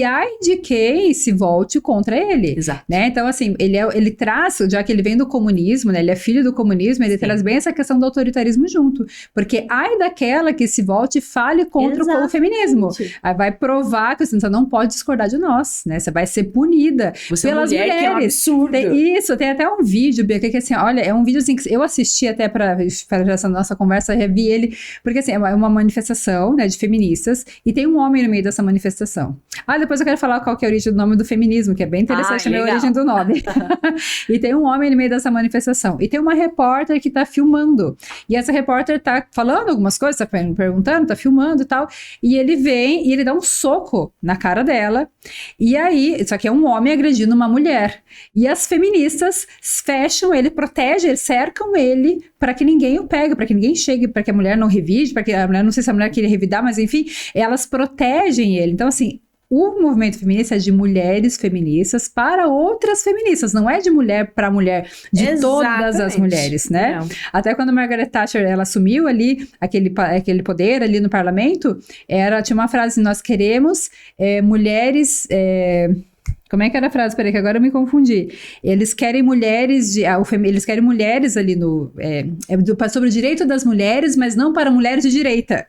S1: ai de quem se volte contra ele, né? Então, assim, ele traz, já que ele vem do comunismo, né? Ele é filho do comunismo, ele traz bem essa questão do autoritarismo junto. Porque ai daquela que se volte e fale contra o feminismo. Aí vai provar que você não pode discordar de nós, né? Você vai ser punida pelas mulheres.
S2: Que é um absurdo.
S1: Tem até um vídeo, Bia, que assim, olha, é um vídeo assim que eu assisti até para essa nossa conversa, revi ele, porque assim, é uma manifestação manifestação, né, de feministas, e tem um homem no meio dessa manifestação. Depois eu quero falar qual que é a origem do nome do feminismo, que é bem interessante a origem do nome. E tem um homem no meio dessa manifestação. E tem uma repórter que tá filmando. E essa repórter tá falando algumas coisas, tá perguntando, tá filmando e tal. E ele vem e ele dá um soco na cara dela. E aí, só que é um homem agredindo uma mulher. E as feministas fecham ele, protegem ele, cercam ele para que ninguém o pegue, para que ninguém chegue, para que a mulher não revide, para que a mulher, não sei se a mulher queria revidar, mas enfim, elas protegem ele. Então, assim, o movimento feminista é de mulheres feministas para outras feministas, não é de mulher para mulher, de todas as mulheres, né? Não. Até quando a Margaret Thatcher, ela assumiu ali aquele poder ali no parlamento, tinha uma frase, nós queremos mulheres... Como é que era a frase? Peraí, que agora eu me confundi. Eles querem mulheres eles querem mulheres ali sobre o direito das mulheres, mas não para mulheres de direita.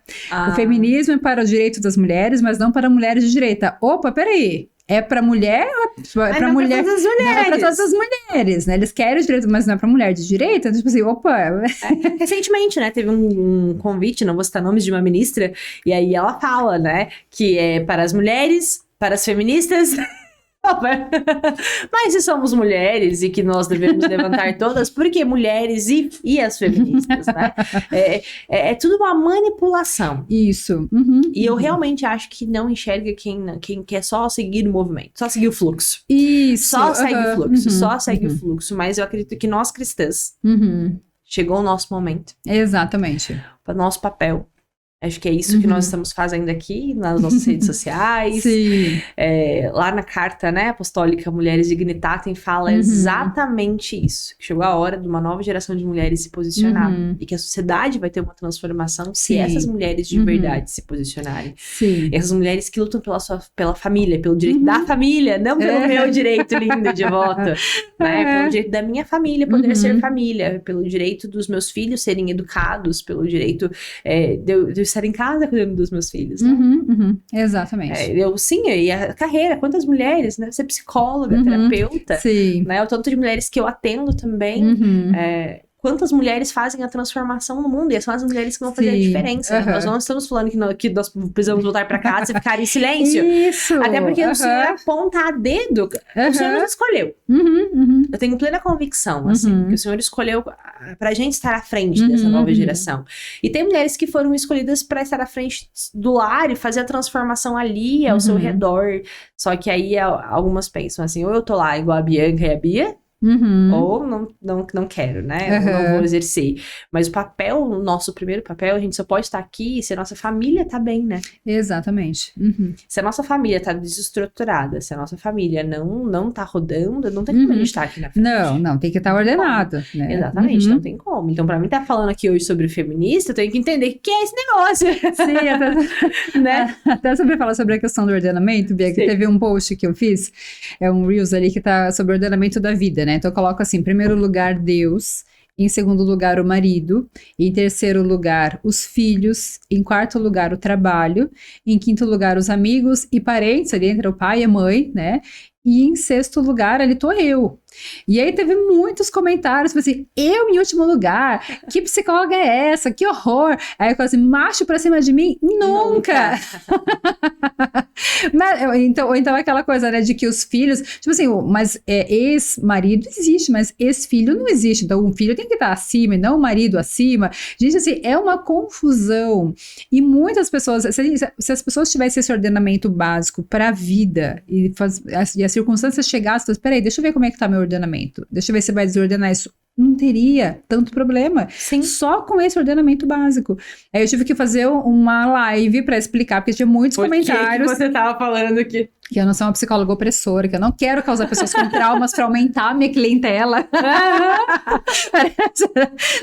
S1: O feminismo é para o direito das mulheres, mas não para mulheres de direita. Opa, peraí. É para mulher, para mulher,
S2: todas as mulheres.
S1: Não é para todas as mulheres, né? Eles querem o direito, mas não é para mulher de direita. Tipo assim, opa.
S2: Recentemente, né, teve um convite, não vou citar nomes, de uma ministra, e aí ela fala, né, que é para as mulheres, para as feministas. Mas se somos mulheres e que nós devemos levantar todas, porque mulheres e as feministas, né? É tudo uma manipulação.
S1: Isso.
S2: E eu realmente acho que não enxerga quem quer só seguir o movimento, só seguir o fluxo.
S1: Isso.
S2: Só segue o fluxo, só segue o fluxo. Mas eu acredito que nós cristãs, chegou o nosso momento.
S1: Exatamente.
S2: O nosso papel. Acho que é isso que nós estamos fazendo aqui nas nossas redes sociais.
S1: Sim.
S2: Lá na carta, né, apostólica Mulheres Dignitatem fala exatamente isso. Que chegou a hora de uma nova geração de mulheres se posicionar. E que a sociedade vai ter uma transformação se essas mulheres de verdade se posicionarem.
S1: Sim.
S2: Essas mulheres que lutam pela família, pelo direito da família, não pelo meu direito lindo de voto. Né? Pelo direito da minha família poder ser família. Pelo direito dos meus filhos serem educados. Pelo direito de eu estar em casa cuidando dos meus filhos, né?
S1: Exatamente.
S2: E a carreira, quantas mulheres, né? Ser psicóloga, terapeuta, né? O tanto de mulheres que eu atendo também, quantas mulheres fazem a transformação no mundo, e são as mulheres que vão fazer a diferença. Nós não estamos falando que nós precisamos voltar para casa e ficar em silêncio.
S1: Isso!
S2: Até porque o Senhor aponta a dedo. O Senhor nos escolheu. Eu tenho plena convicção, assim, que o Senhor escolheu pra gente estar à frente dessa nova geração. E tem mulheres que foram escolhidas para estar à frente do lar e fazer a transformação ali, ao seu redor. Só que aí algumas pensam assim, ou eu tô lá igual a Bianca e a Bia, ou não quero, né? Eu não vou exercer. Mas o nosso primeiro papel, a gente só pode estar aqui se a nossa família tá bem, né?
S1: Exatamente.
S2: Se a nossa família tá desestruturada, se a nossa família não tá rodando, não tem como a gente estar aqui na frente.
S1: Não, tem que estar ordenado, né?
S2: Exatamente, não tem como. Então, pra mim tá falando aqui hoje sobre feminista, eu tenho que entender o que é esse negócio.
S1: Sim, até saber falar sobre a questão do ordenamento, Bia, que teve um post que eu fiz, um Reels ali que tá sobre o ordenamento da vida, né? Então eu coloco assim, em primeiro lugar Deus, em segundo lugar o marido, em terceiro lugar os filhos, em quarto lugar o trabalho, em quinto lugar os amigos e parentes, ali entra o pai e a mãe, né? E em sexto lugar, ali tô eu. E aí teve muitos comentários, tipo assim, eu em último lugar, que psicóloga é essa? Que horror! Aí eu falo assim, macho pra cima de mim? Nunca! então aquela coisa, né, de que os filhos, tipo assim, mas ex-marido existe, mas ex-filho não existe, então o filho tem que estar acima e não o marido acima. Gente, assim, é uma confusão. E muitas pessoas, se as pessoas tivessem esse ordenamento básico pra vida e as circunstâncias chegassem, peraí, deixa eu ver como é que tá meu ordenamento, deixa eu ver se vai desordenar isso. Não teria tanto problema.
S2: Sim.
S1: Só com esse ordenamento básico. Aí eu tive que fazer uma live pra explicar, porque tinha muitos comentários.
S2: Que você tava falando aqui?
S1: Que eu não sou uma psicóloga opressora, que eu não quero causar pessoas com traumas pra aumentar a minha clientela.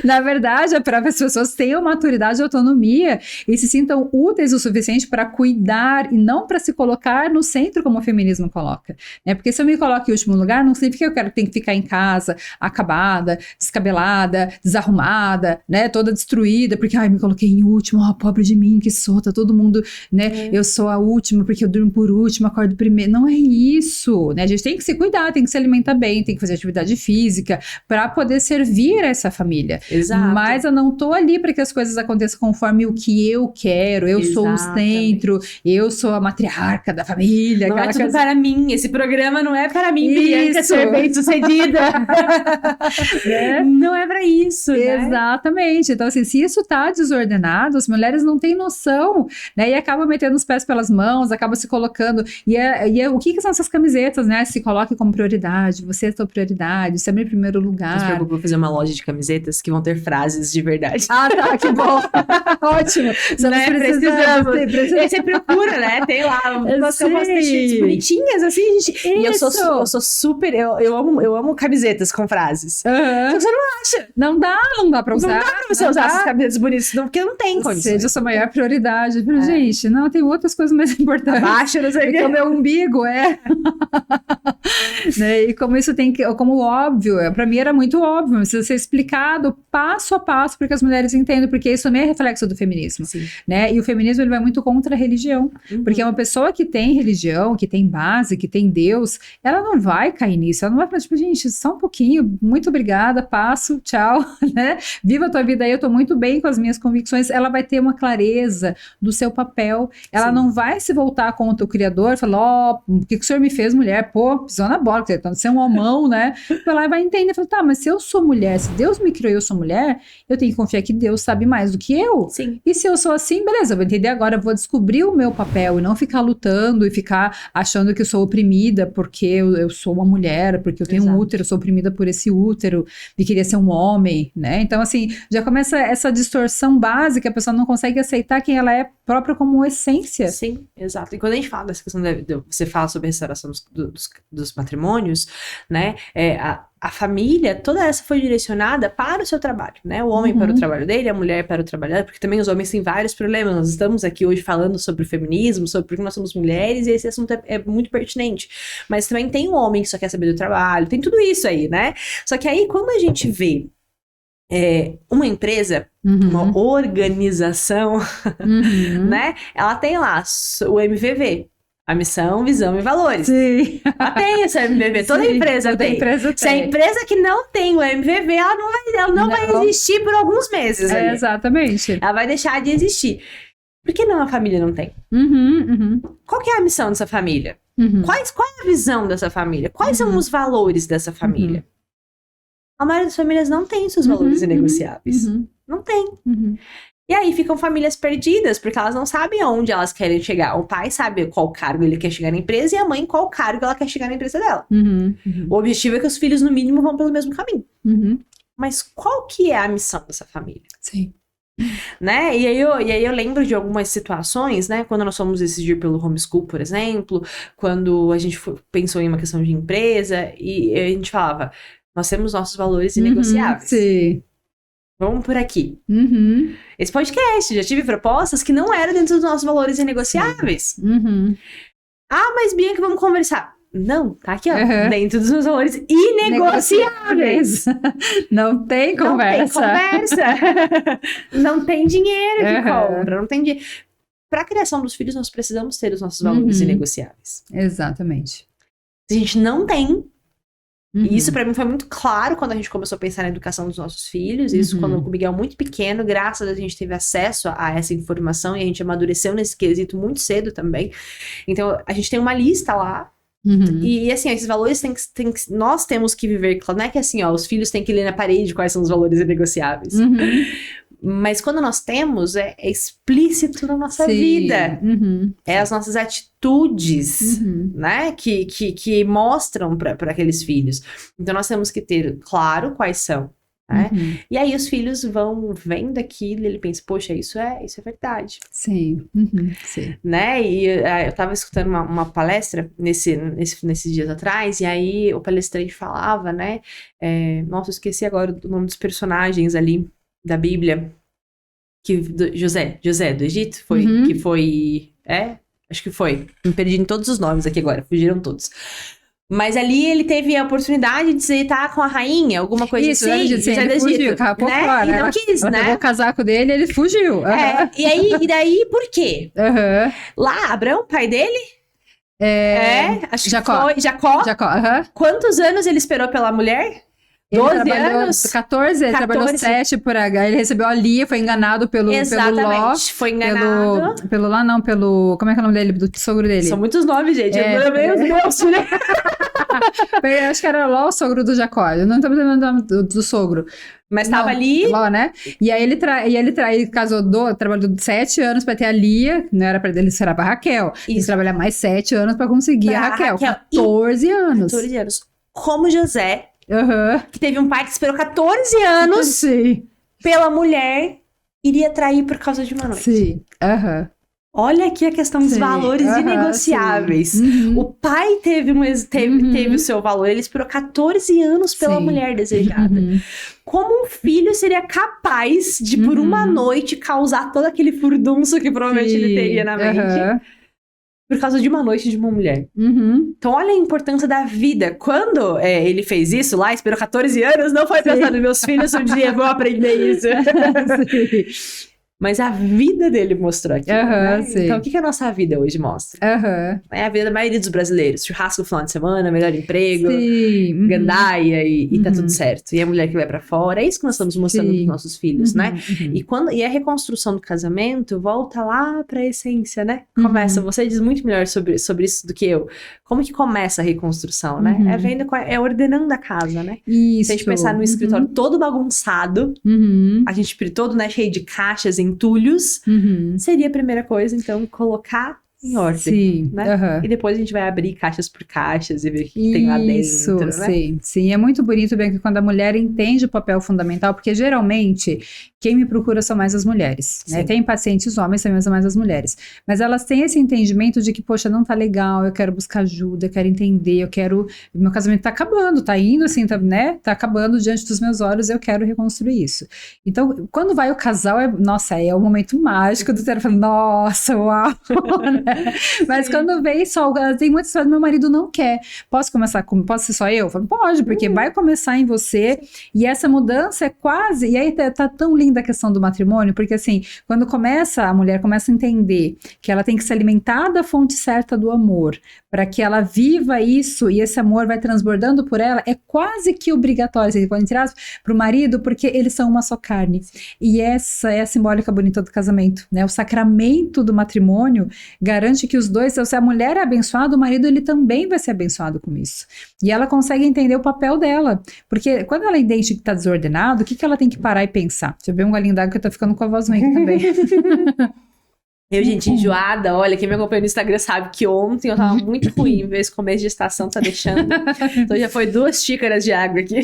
S1: Na verdade, é para as pessoas tenham maturidade e autonomia e se sintam úteis o suficiente para cuidar e não para se colocar no centro como o feminismo coloca. Né? Porque se eu me coloco em último lugar, não significa que eu tenho que ficar em casa, acabada, descabelada, desarrumada, né? Toda destruída, porque, me coloquei em último, pobre de mim, que sou, tá todo mundo, né? Eu sou a última, porque eu durmo por último, acordo primeiro. Não é isso, né? A gente tem que se cuidar, tem que se alimentar bem, tem que fazer atividade física para poder servir essa família.
S2: Exato.
S1: Mas eu não tô ali para que as coisas aconteçam conforme o que eu quero, eu sou o centro, eu sou a matriarca da família.
S2: Não é tudo para mim, esse programa não é para mim, Bianca, ser bem-sucedida. Não é para isso, né?
S1: Exatamente. Então, assim, se isso tá desordenado, as mulheres não têm noção, né? E acabam metendo os pés pelas mãos, acabam se colocando. O que são essas camisetas, né? Se coloque como prioridade, você é a sua prioridade, sempre em primeiro lugar.
S2: Não se preocupe, vou fazer uma loja de camisetas que vão ter frases de verdade.
S1: Ah, tá, que bom. Ótimo.
S2: Né? Precisamos. Você procura, né? Tem lá umas post-its bonitinhas, assim, gente. E eu sou super... Eu amo camisetas com frases. Então você não acha.
S1: Não dá pra usar.
S2: Não dá pra você usar essas camisetas bonitas, porque não tem condições.
S1: Seja a sua maior prioridade. Gente, não, tem outras coisas mais importantes.
S2: Abaixo, não sei o que.
S1: O meu umbigo, né? E como isso tem que... Como óbvio, pra mim era muito óbvio, precisa ser explicado passo a passo para que as mulheres entendam, porque isso também é reflexo do feminismo, né? E o feminismo, ele vai muito contra a religião, porque uma pessoa que tem religião, que tem base, que tem Deus, ela não vai cair nisso, ela não vai falar, tipo, gente, só um pouquinho, muito obrigada, passo, tchau, né? Viva a tua vida aí, eu tô muito bem com as minhas convicções. Ela vai ter uma clareza do seu papel, ela não vai se voltar contra o Criador, falar, o que o senhor me fez, mulher? Pô, pisou na bola, tentando ser um homão, né? Ela vai entender, fala, tá, mas se eu sou mulher, se Deus me criou e eu sou mulher, eu tenho que confiar que Deus sabe mais do que eu. E se eu sou assim, beleza, eu vou entender agora, eu vou descobrir o meu papel e não ficar lutando e ficar achando que eu sou oprimida porque eu sou uma mulher, porque eu tenho um útero, eu sou oprimida por esse útero e queria ser um homem, né? Então, assim, já começa essa distorção básica, a pessoa não consegue aceitar quem ela é própria como essência.
S2: Sim, exato. E quando a gente fala dessa questão você fala sobre a restauração dos matrimônios, né? A família, toda essa foi direcionada para o seu trabalho, né? O homem para o trabalho dele, a mulher para o trabalho dela, porque também os homens têm vários problemas. Nós estamos aqui hoje falando sobre o feminismo, sobre porque nós somos mulheres, e esse assunto é muito pertinente. Mas também tem um homem que só quer saber do trabalho, tem tudo isso aí, né? Só que aí, quando a gente vê uma empresa, uma organização, né? Ela tem lá o MVV. A missão, visão e valores.
S1: Sim.
S2: Ela tem esse MVV, toda empresa tem. Se a empresa que não tem o MVV, ela não vai existir por alguns meses.
S1: Exatamente.
S2: Ela vai deixar de existir. Por que não a família não tem? Qual que é a missão dessa família? Qual é a visão dessa família? Quais são os valores dessa família? A maioria das famílias não tem seus valores inegociáveis. Não tem. E aí ficam famílias perdidas, porque elas não sabem aonde elas querem chegar. O pai sabe qual cargo ele quer chegar na empresa e a mãe qual cargo ela quer chegar na empresa dela. O objetivo é que os filhos, no mínimo, vão pelo mesmo caminho. Mas qual que é a missão dessa família?
S1: Sim.
S2: Né? E aí eu lembro de algumas situações, né? Quando nós fomos decidir pelo homeschool, por exemplo, quando a gente pensou em uma questão de empresa e a gente falava, nós temos nossos valores inegociáveis.
S1: Sim.
S2: Vamos por aqui. Esse podcast, já tive propostas que não eram dentro dos nossos valores inegociáveis. Ah, mas Bianca, vamos conversar. Não, tá aqui, ó. Dentro dos meus valores inegociáveis.
S1: Não tem conversa.
S2: Não tem conversa. Não tem dinheiro que compra. Não tem dinheiro. Para a criação dos filhos, nós precisamos ter os nossos valores inegociáveis.
S1: Exatamente.
S2: Se a gente não tem, e isso pra mim foi muito claro quando a gente começou a pensar na educação dos nossos filhos. Isso quando o Miguel muito pequeno, graças a Deus a gente teve acesso a essa informação e a gente amadureceu nesse quesito muito cedo também. Então a gente tem uma lista lá. E assim, esses valores nós temos que viver. Não é que assim, ó, os filhos têm que ler na parede quais são os valores inegociáveis. Mas quando nós temos, é explícito na nossa vida. É as nossas atitudes, né? Que mostram para aqueles filhos. Então nós temos que ter claro quais são. Né? E aí os filhos vão vendo aquilo e ele pensa, poxa, isso é verdade.
S1: Sim. Sim.
S2: Né? E eu tava escutando uma palestra nesses dias atrás, e aí o palestrante falava, né? Nossa, eu esqueci agora o nome dos personagens ali da Bíblia. José do Egito, que foi... acho que foi. Me perdi em todos os nomes aqui agora, fugiram todos. Mas ali ele teve a oportunidade de estar com a rainha, alguma coisa
S1: Isso,
S2: assim.
S1: ele fugiu, acabou
S2: né?
S1: fora.
S2: E não quis,
S1: ela
S2: né?
S1: pegou o casaco dele, ele fugiu.
S2: E daí, por quê?
S1: Aham.
S2: Lá, Abrão, pai dele? Acho que
S1: Jacó.
S2: foi Jacó.
S1: Jacó, aham.
S2: Quantos anos ele esperou pela mulher?
S1: Ele
S2: 12
S1: trabalhou
S2: anos?
S1: 14, ele trabalhou 7 por H. Ele recebeu a Lia, foi enganado pelo Ló.
S2: Exatamente, foi enganado.
S1: Pelo lá não, pelo... Como é que é o nome dele? Do sogro dele.
S2: São muitos nomes, gente. Eu meio os meus, né?
S1: Eu acho que era Ló, o sogro do Jacó. Eu não tô lembrando o nome do sogro.
S2: Mas tava ali.
S1: Ló, né? E aí ele casou, trabalhou 7 anos pra ter a Lia, não era pra ele, isso era pra Raquel.
S2: Isso.
S1: Ele trabalhar mais 7 anos pra conseguir
S2: Pra
S1: a Raquel.
S2: Raquel.
S1: 14 anos.
S2: 14 anos. Como José,
S1: Aham.
S2: que teve um pai que esperou 14 anos
S1: Sim.
S2: pela mulher, iria trair por causa de uma noite.
S1: Sim. Aham.
S2: Olha aqui a questão dos
S1: Sim.
S2: valores
S1: Aham,
S2: inegociáveis.
S1: sim. Uhum.
S2: O pai teve o seu valor, ele esperou 14 anos pela
S1: Sim.
S2: mulher desejada.
S1: Uhum.
S2: Como um filho seria capaz de, por uma noite, causar todo aquele furdunço que provavelmente ele teria na mente,
S1: Aham.
S2: por causa de uma noite de uma mulher?
S1: Uhum.
S2: Então, olha a importância da vida. Quando ele fez isso lá, esperou 14 anos, não foi pensando, meus filhos um dia vão aprender isso.
S1: Sim.
S2: Mas a vida dele mostrou aqui.
S1: Aham, sim.
S2: Então, o que a nossa vida hoje mostra?
S1: Aham.
S2: É a vida da maioria dos brasileiros. Churrasco no final de semana, melhor emprego,
S1: Sim. Uhum.
S2: gandaia e tá tudo certo. E a mulher que vai pra fora. É isso que nós estamos mostrando
S1: Sim.
S2: pros nossos filhos, né?
S1: Uhum.
S2: E a reconstrução do casamento volta lá pra essência, né? Começa, você diz muito melhor sobre isso do que eu. Como que começa a reconstrução, né?
S1: Uhum.
S2: É vendo, é ordenando a casa, né?
S1: Isso.
S2: Se a gente pensar no escritório todo bagunçado,
S1: Uhum.
S2: a gente todo, né, cheio de caixas, entulhos,
S1: Uhum.
S2: seria a primeira coisa, então, colocar em ordem.
S1: Sim.
S2: Né?
S1: Aham.
S2: E depois a gente vai abrir caixas por caixas e ver o que tem lá
S1: Isso,
S2: dentro, né?
S1: sim, sim. É muito bonito ver que quando a mulher entende o papel fundamental, porque geralmente quem me procura são mais as mulheres, né?
S2: Sim.
S1: Tem pacientes homens também, mas são mais as mulheres. Mas elas têm esse entendimento de que, poxa, não tá legal, eu quero buscar ajuda, eu quero entender, meu casamento tá acabando, tá indo assim, né? Tá acabando diante dos meus olhos, eu quero reconstruir isso. Então, quando vai o casal, nossa, é o momento mágico do telefone, nossa, uau, né? Mas quando vem só, tem muitas pessoas, meu marido não quer. Posso ser só eu? Eu falo, pode, porque vai começar em você. E essa mudança é quase. E aí tá tão linda a questão do matrimônio, porque assim, quando a mulher começa a entender que ela tem que se alimentar da fonte certa do amor, para que ela viva isso e esse amor vai transbordando por ela, é quase que obrigatório, assim, entre aspas, para o marido, porque eles são uma só carne. E essa é a simbólica bonita do casamento, né? O sacramento do matrimônio garante que os dois, se a mulher é abençoada, o marido ele também vai ser abençoado com isso. E ela consegue entender o papel dela, porque quando ela entende que está desordenado, o que ela tem que parar e pensar? Deixa eu ver um golinho d'água que eu tô ficando com a voz ruim aqui também.
S2: Eu, gente, enjoada, olha, quem me acompanha no Instagram sabe que ontem eu tava muito ruim, ver esse começo de estação tá deixando. Então já foi 2 xícaras de água aqui.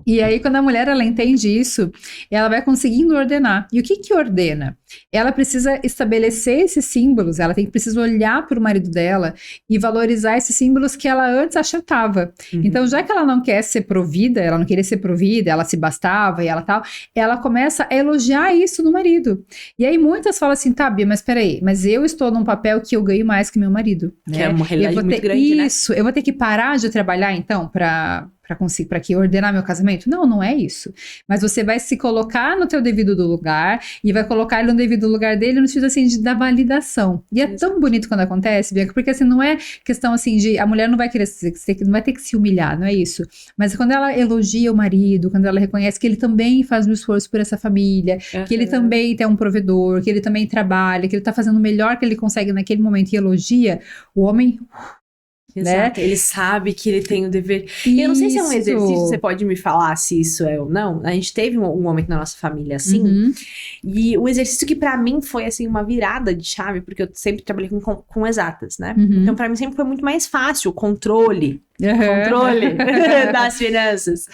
S1: E aí, quando a mulher ela entende isso, ela vai conseguindo ordenar. E o que ordena? Ela precisa estabelecer esses símbolos, precisa olhar para o marido dela e valorizar esses símbolos que ela antes achatava. Então, já que ela não quer ser provida, ela não queria ser provida, ela se bastava e ela começa a elogiar isso no marido. E aí, muitas falam assim, tá, Bia, mas peraí, mas eu estou num papel que eu ganho mais que meu marido.
S2: Que
S1: né?
S2: é uma realidade muito grande, né?
S1: Isso, eu vou ter que parar de trabalhar, então, para que ordenar meu casamento? Não é isso. Mas você vai se colocar no teu devido lugar e vai colocar ele no devido lugar dele no sentido assim da validação. E é tão bonito quando acontece, Bianca, porque assim não é questão assim de a mulher não vai querer não vai ter que se humilhar, não é isso. Mas quando ela elogia o marido, quando ela reconhece que ele também faz um esforço por essa família, que ele também tem um provedor, que ele também trabalha, que ele tá fazendo o melhor que ele consegue naquele momento e elogia, o homem
S2: Exato, né? Ele sabe que ele tem o dever. Eu não sei se é um exercício, você pode me falar se isso é ou não. A gente teve um momento na nossa família assim, e um exercício que pra mim foi assim uma virada de chave, porque eu sempre trabalhei com exatas, né? Então pra mim sempre foi muito mais fácil o controle das finanças.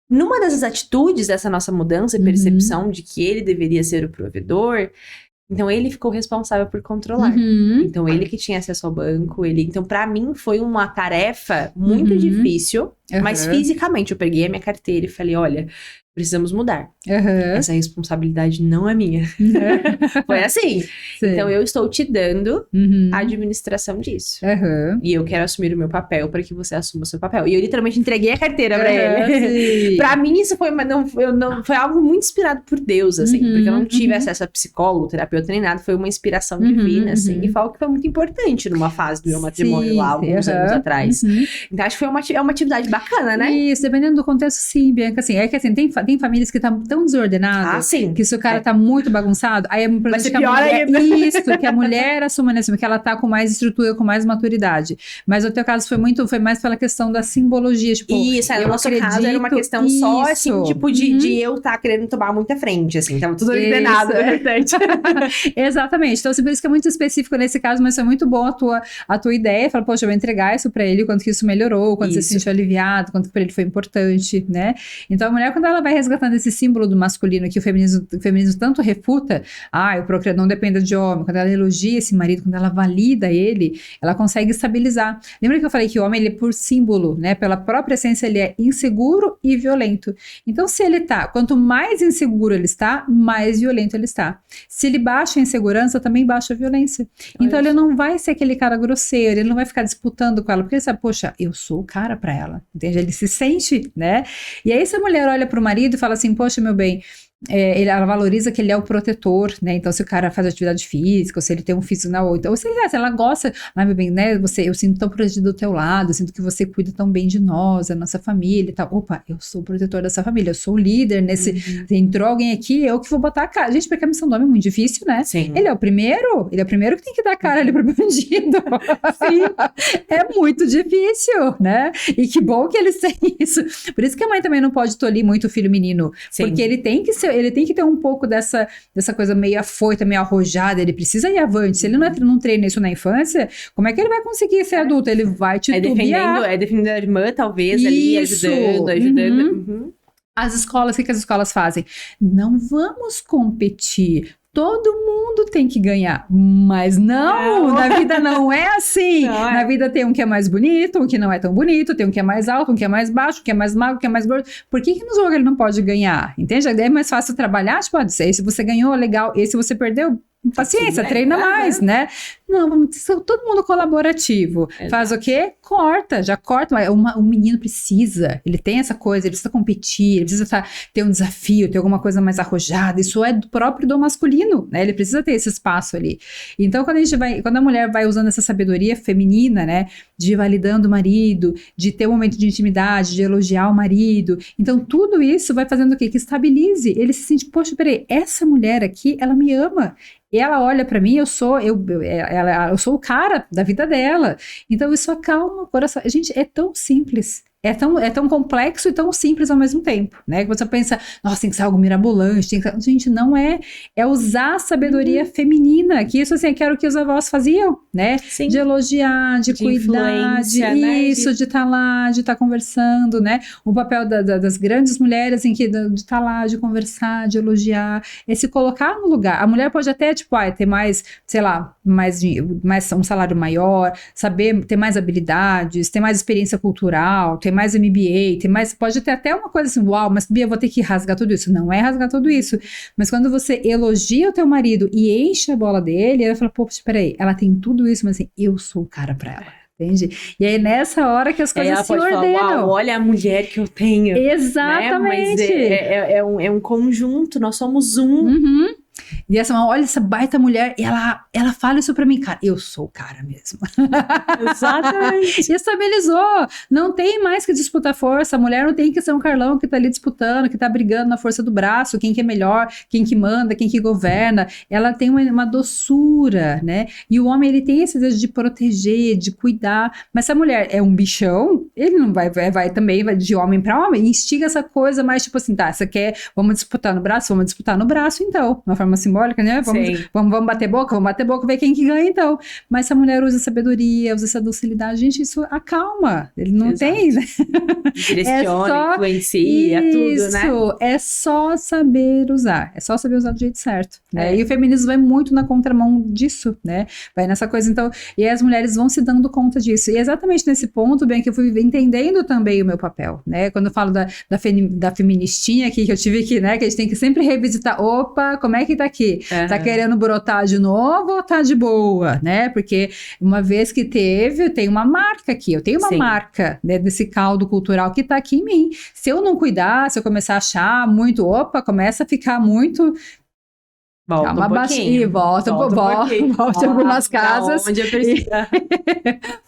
S2: Numa dessas atitudes dessa nossa mudança e percepção de que ele deveria ser o provedor, então ele ficou responsável por controlar. Então ele que tinha acesso ao banco, então pra mim foi uma tarefa muito difícil, mas fisicamente eu peguei a minha carteira e falei, olha, precisamos mudar.
S1: Aham.
S2: Essa responsabilidade não é minha. Foi assim.
S1: Sim.
S2: Então, eu estou te dando
S1: Uhum.
S2: a administração disso.
S1: Aham.
S2: E eu quero assumir o meu papel para que você assuma o seu papel. E eu literalmente entreguei a carteira pra
S1: Aham,
S2: ele.
S1: sim.
S2: Pra mim, isso foi, foi algo muito inspirado por Deus, assim. Porque eu não tive
S1: Uhum.
S2: acesso a psicólogo, terapeuta, nem nada. Foi uma inspiração
S1: Uhum,
S2: divina, assim.
S1: uhum.
S2: E foi algo que foi muito importante numa fase do meu matrimônio lá, alguns anos
S1: aham.
S2: atrás.
S1: Uhum.
S2: Então, acho que é uma atividade bacana, né?
S1: Isso, dependendo do contexto, sim, Bianca, assim, é que assim, tem famílias que estão tão desordenadas,
S2: Ah, sim.
S1: que se o cara tá muito bagunçado, aí é importante
S2: Vai ser
S1: que a
S2: pior
S1: mulher,
S2: ainda.
S1: isso, que a mulher assuma, né, assim, que ela tá com mais estrutura, com mais maturidade. Mas o teu caso foi mais pela questão da simbologia, tipo,
S2: Isso, no
S1: eu
S2: nosso caso era uma
S1: acredito-
S2: questão só, assim,
S1: isso.
S2: tipo, de eu estar querendo tomar muita frente, assim. Tava tudo ordenado,
S1: Isso.
S2: é verdade.
S1: Exatamente. Então, assim, por isso que é muito específico nesse caso, mas foi muito bom a tua ideia. Fala, poxa, eu vou entregar isso pra ele, quanto que isso melhorou, quanto você se
S2: Isso.
S1: sentiu aliviado, quanto que pra ele foi importante, né? Então, a mulher, quando ela vai resgatando esse símbolo do masculino que o feminismo tanto refuta, o procriador não depende de homem, quando ela elogia esse marido, quando ela valida ele, ela consegue estabilizar. Lembra que eu falei que o homem, ele é por símbolo, né? Pela própria essência, ele é inseguro e violento. Então, se ele tá, quanto mais inseguro ele está, mais violento ele está. Se ele baixa a insegurança, também baixa a violência. Então, ele não vai ser aquele cara grosseiro, ele não vai ficar disputando com ela, porque ele sabe, poxa, eu sou o cara pra ela, entende? Ele se sente, né? E aí, se a mulher olha pro marido e fala assim, poxa, meu bem, ela valoriza que ele é o protetor, né? Então, se o cara faz atividade física, ou se ele tem um físico na outra, ou se ela gosta, meu bem, né? Eu sinto tão protegido do teu lado, eu sinto que você cuida tão bem de nós, da nossa família e tal. Opa, eu sou o protetor dessa família, eu sou o líder nesse. Entrou alguém aqui, eu que vou botar a cara. Gente, porque a missão do homem é muito difícil, né?
S2: Sim.
S1: Ele é o primeiro que tem que dar a cara ali pro bandido. Sim. É muito difícil, né? E que bom que eles têm isso. Por isso que a mãe também não pode tolir muito o filho menino.
S2: Sim.
S1: Porque ele tem que ter um pouco dessa coisa meio afoita, meio arrojada, ele precisa ir avante. Se ele não treina isso na infância, como é que ele vai conseguir ser adulto? Ele vai titubear.
S2: Defendendo a irmã, talvez, ali,
S1: Isso.
S2: ajudando.
S1: Uhum. As escolas, o que as escolas fazem? Não vamos competir. Todo mundo tem que ganhar, mas não, na vida não é assim.
S2: Não é.
S1: Na vida tem um que é mais bonito, um que não é tão bonito, tem um que é mais alto, um que é mais baixo, um que é mais magro, um que é mais gordo. Por que no jogo ele não pode ganhar? Entende? É mais fácil trabalhar, tipo, esse você ganhou, legal, esse você perdeu, paciência, treina mais, né? Não, vamos ser todo mundo colaborativo.
S2: Exato.
S1: Faz o quê? Já corta. O menino precisa, ele tem essa coisa, ele precisa competir, ele precisa ter um desafio, ter alguma coisa mais arrojada. Isso é próprio do masculino, né? Ele precisa ter esse espaço ali. Então, quando a mulher vai usando essa sabedoria feminina, né? De ir validando o marido, de ter um momento de intimidade, de elogiar o marido. Então, tudo isso vai fazendo o quê? Que estabilize. Ele se sente, poxa, peraí, essa mulher aqui, ela me ama. E ela olha pra mim, eu sou o cara da vida dela. Então isso acalma o coração. Gente, é tão simples. É tão complexo e tão simples ao mesmo tempo, né? Que você pensa, nossa, tem que ser algo mirabolante. Gente, não é. É usar a sabedoria feminina, que isso, assim, que era o que os avós faziam, né?
S2: Sim.
S1: De elogiar, de cuidar, de estar lá, de estar conversando, né? O papel das grandes mulheres, assim, de estar lá, de conversar, de elogiar, é se colocar no lugar. A mulher pode até, tipo, ter mais, sei lá, mais um salário maior, ter mais habilidades, ter mais experiência cultural, ter mais MBA, pode ter até uma coisa assim, uau, mas Bia, eu vou ter que rasgar tudo isso. Não é rasgar tudo isso, mas quando você elogia o teu marido e enche a bola dele, ela fala, pô, peraí, ela tem tudo isso, mas assim, eu sou o cara pra ela, entende? E aí nessa hora que as coisas se ordenam.
S2: Falar, uau, olha a mulher que eu tenho.
S1: Exatamente.
S2: Né? Mas é um conjunto, nós somos um.
S1: Uhum. E olha essa baita mulher, e ela fala isso pra mim, cara, eu sou o cara mesmo.
S2: Exatamente.
S1: Estabilizou, não tem mais que disputar força, a mulher não tem que ser um Carlão que tá ali disputando, que tá brigando na força do braço, quem que é melhor, quem que manda, quem que governa, ela tem uma doçura, né, e o homem, ele tem esse desejo de proteger, de cuidar, mas se a mulher é um bichão, ele não vai também de homem pra homem, instiga essa coisa mais tipo assim, tá, você quer, vamos disputar no braço então, uma forma forma simbólica, né? Vamos bater boca, ver quem que ganha então. Mas se a mulher usa sabedoria, usa essa docilidade, gente, isso acalma. Ele não tem, né?
S2: Direciona, influencia, tudo, né?
S1: Isso, é só saber usar. É só saber usar do jeito certo, né? E o feminismo vai muito na contramão disso, né? Vai nessa coisa, então, e as mulheres vão se dando conta disso. E exatamente nesse ponto, bem, que eu fui entendendo também o meu papel, né? Quando eu falo da feministinha aqui, que eu tive que, né? Que a gente tem que sempre revisitar, opa, como é que tá aqui? Tá querendo brotar de novo ou tá de boa, né? Porque uma vez que tem uma marca aqui, eu tenho uma marca, né, desse caldo cultural que tá aqui em mim. Se eu não cuidar, se eu começar a achar muito, começa a ficar muito...
S2: Volta um pouquinho.
S1: Volta algumas casas.
S2: Onde eu preciso.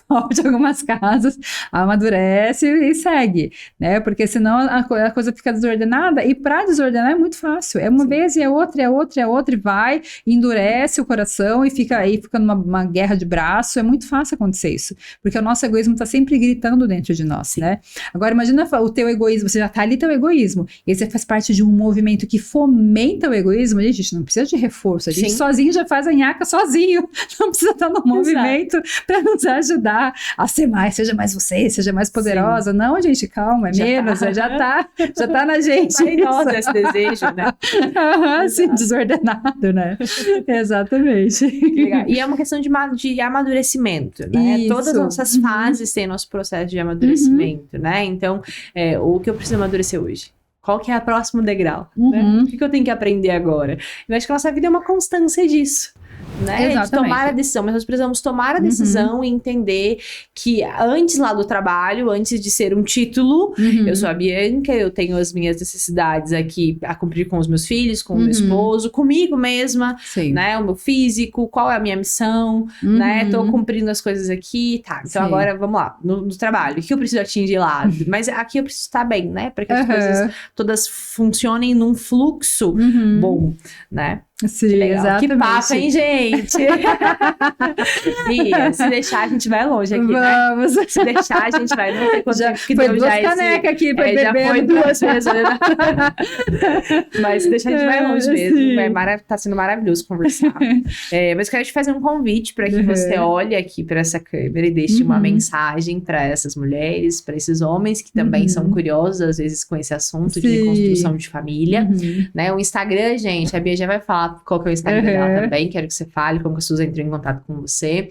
S1: Volte algumas casas, amadurece e segue, né? Porque senão a coisa fica desordenada, e para desordenar é muito fácil. É uma vez e é outra, e vai, endurece o coração e fica numa guerra de braço. É muito fácil acontecer isso, porque o nosso egoísmo está sempre gritando dentro de nós, né? Agora imagina o teu egoísmo, você já tá ali, teu egoísmo, e aí você faz parte de um movimento que fomenta o egoísmo. A gente não precisa de reforço, a gente sozinho já faz a nhaca sozinho, não precisa estar no movimento para nos ajudar a ser mais, seja mais você, seja mais poderosa. Não, gente, calma, é menos, já tá na gente.
S2: Tá em nós esse desejo, né?
S1: Sim, desordenado, né? Exatamente.
S2: Legal. E é uma questão de amadurecimento, né? Isso. Todas as nossas fases têm nosso processo de amadurecimento, né? Então, o que eu preciso amadurecer hoje? Qual que é o próximo degrau? Né? O que eu tenho que aprender agora? Eu acho que a nossa vida é uma constância disso. Né? De tomar a decisão, mas nós precisamos tomar a decisão e entender que antes lá do trabalho, antes de ser um título, eu sou a Bianca, eu tenho as minhas necessidades aqui a cumprir com os meus filhos, com o meu esposo, comigo mesma, né? O meu físico, qual é a minha missão, né? Tô cumprindo as coisas aqui, tá, então agora vamos lá, no trabalho, o que eu preciso atingir lá? Mas aqui eu preciso estar bem, né? Para que as coisas todas funcionem num fluxo bom, né?
S1: Sim,
S2: que legal.
S1: Exatamente.
S2: Que papo, hein, gente? Bia, se deixar, a gente vai longe aqui,
S1: Vamos.
S2: né? Se deixar, a gente vai. Não sei quanto tempo que
S1: foi
S2: deu
S1: duas
S2: já
S1: canecas aqui pra beber.
S2: Já foi 2 vezes. Né? Mas se deixar, a gente vai longe mesmo. Tá sendo maravilhoso conversar. Mas quero te fazer um convite para que você olhe aqui para essa câmera e deixe uma mensagem para essas mulheres, para esses homens que também são curiosos, às vezes, com esse assunto de construção de família. Né? O Instagram, gente, a Bia já vai falar qual que é o Instagram dela também, quero que você fale como que as pessoas entram em contato com você,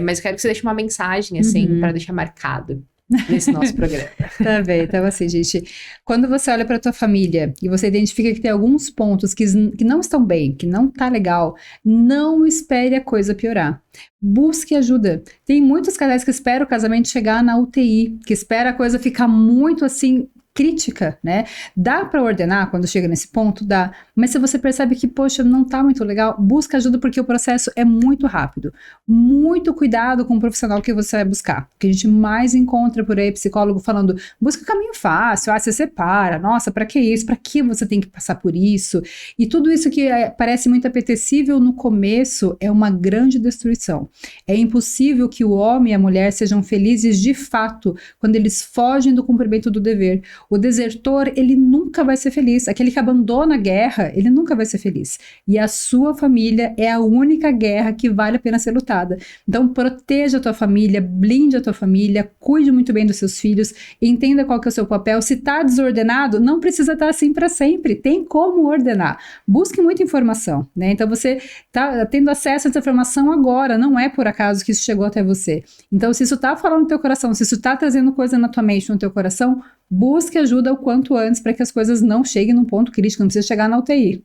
S2: mas quero que você deixe uma mensagem, assim, para deixar marcado nesse nosso programa.
S1: Tá bem, então assim, gente, quando você olha pra tua família e você identifica que tem alguns pontos que não estão bem, que não tá legal, não espere a coisa piorar. Busque ajuda. Tem muitos casais que esperam o casamento chegar na UTI, que espera a coisa ficar muito assim, crítica, né? Dá para ordenar quando chega nesse ponto? Dá. Mas se você percebe que, poxa, não tá muito legal, busca ajuda, porque o processo é muito rápido. Muito cuidado com o profissional que você vai buscar. O que a gente mais encontra por aí, psicólogo falando, busca o caminho fácil, você separa, nossa, para que isso? Para que você tem que passar por isso? E tudo isso que parece muito apetecível no começo é uma grande destruição. É impossível que o homem e a mulher sejam felizes de fato quando eles fogem do cumprimento do dever. O desertor, ele nunca vai ser feliz. Aquele que abandona a guerra, ele nunca vai ser feliz. E a sua família é a única guerra que vale a pena ser lutada. Então, proteja a tua família, blinde a tua família, cuide muito bem dos seus filhos, entenda qual que é o seu papel. Se tá desordenado, não precisa estar assim para sempre. Tem como ordenar. Busque muita informação, né? Então, você tá tendo acesso a essa informação agora. Não é por acaso que isso chegou até você. Então, se isso tá falando no teu coração, se isso tá trazendo coisa na tua mente, no teu coração, busque ajuda o quanto antes para que as coisas não cheguem num ponto crítico, não precisa chegar na UTI.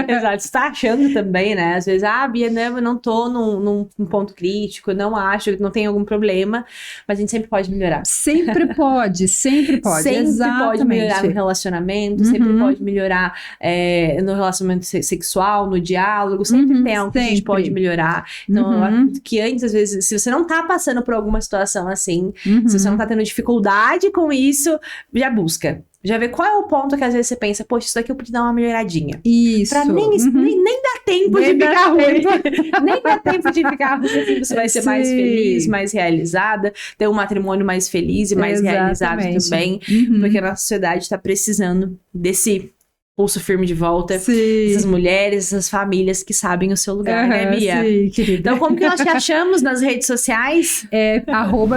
S2: Exato, você tá achando também, né? Às vezes, Bia, eu não tô num ponto crítico, não acho que não tem algum problema, mas a gente sempre pode melhorar.
S1: Sempre pode, sempre pode.
S2: Sempre
S1: Exatamente.
S2: pode melhorar no relacionamento, sempre pode melhorar no relacionamento sexual, no diálogo, sempre tem algo que a gente pode melhorar. Então, eu acredito que antes, às vezes, se você não tá passando por alguma situação assim, se você não tá tendo dificuldade com isso, já busca. Já vê qual é o ponto que às vezes você pensa, poxa, isso daqui eu podia dar uma melhoradinha.
S1: Isso.
S2: Pra nem dá tempo de ficar ruim. Nem dá tempo de ficar ruim, porque você vai ser mais feliz, mais realizada, ter um matrimônio mais feliz e mais realizado também, porque a nossa sociedade tá precisando desse pulso firme de volta.
S1: Sim.
S2: Essas mulheres, essas famílias que sabem o seu lugar, né, Bia?
S1: Sim, querida.
S2: Então, como que nós te achamos nas redes sociais?
S1: É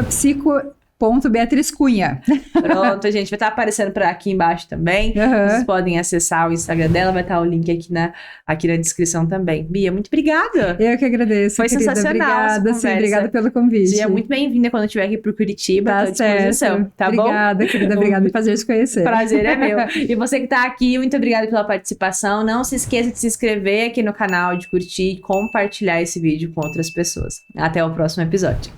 S1: @psico.Beatriz Cunha.
S2: Pronto, gente, vai estar aparecendo por aqui embaixo também. Vocês podem acessar o Instagram dela, vai estar o link aqui na descrição também. Bia, muito obrigada.
S1: Eu que agradeço,
S2: Foi
S1: querida.
S2: sensacional essa
S1: Obrigada, sim,
S2: conversa.
S1: obrigada pelo convite.
S2: Bia, muito bem-vinda quando eu estiver aqui por Curitiba,
S1: Tá
S2: tô à disposição,
S1: certo.
S2: tá bom?
S1: Obrigada, querida, obrigada por fazer te conhecer.
S2: Prazer é meu. E você que tá aqui, muito obrigada pela participação. Não se esqueça de se inscrever aqui no canal, de curtir e compartilhar esse vídeo com outras pessoas. Até o próximo episódio.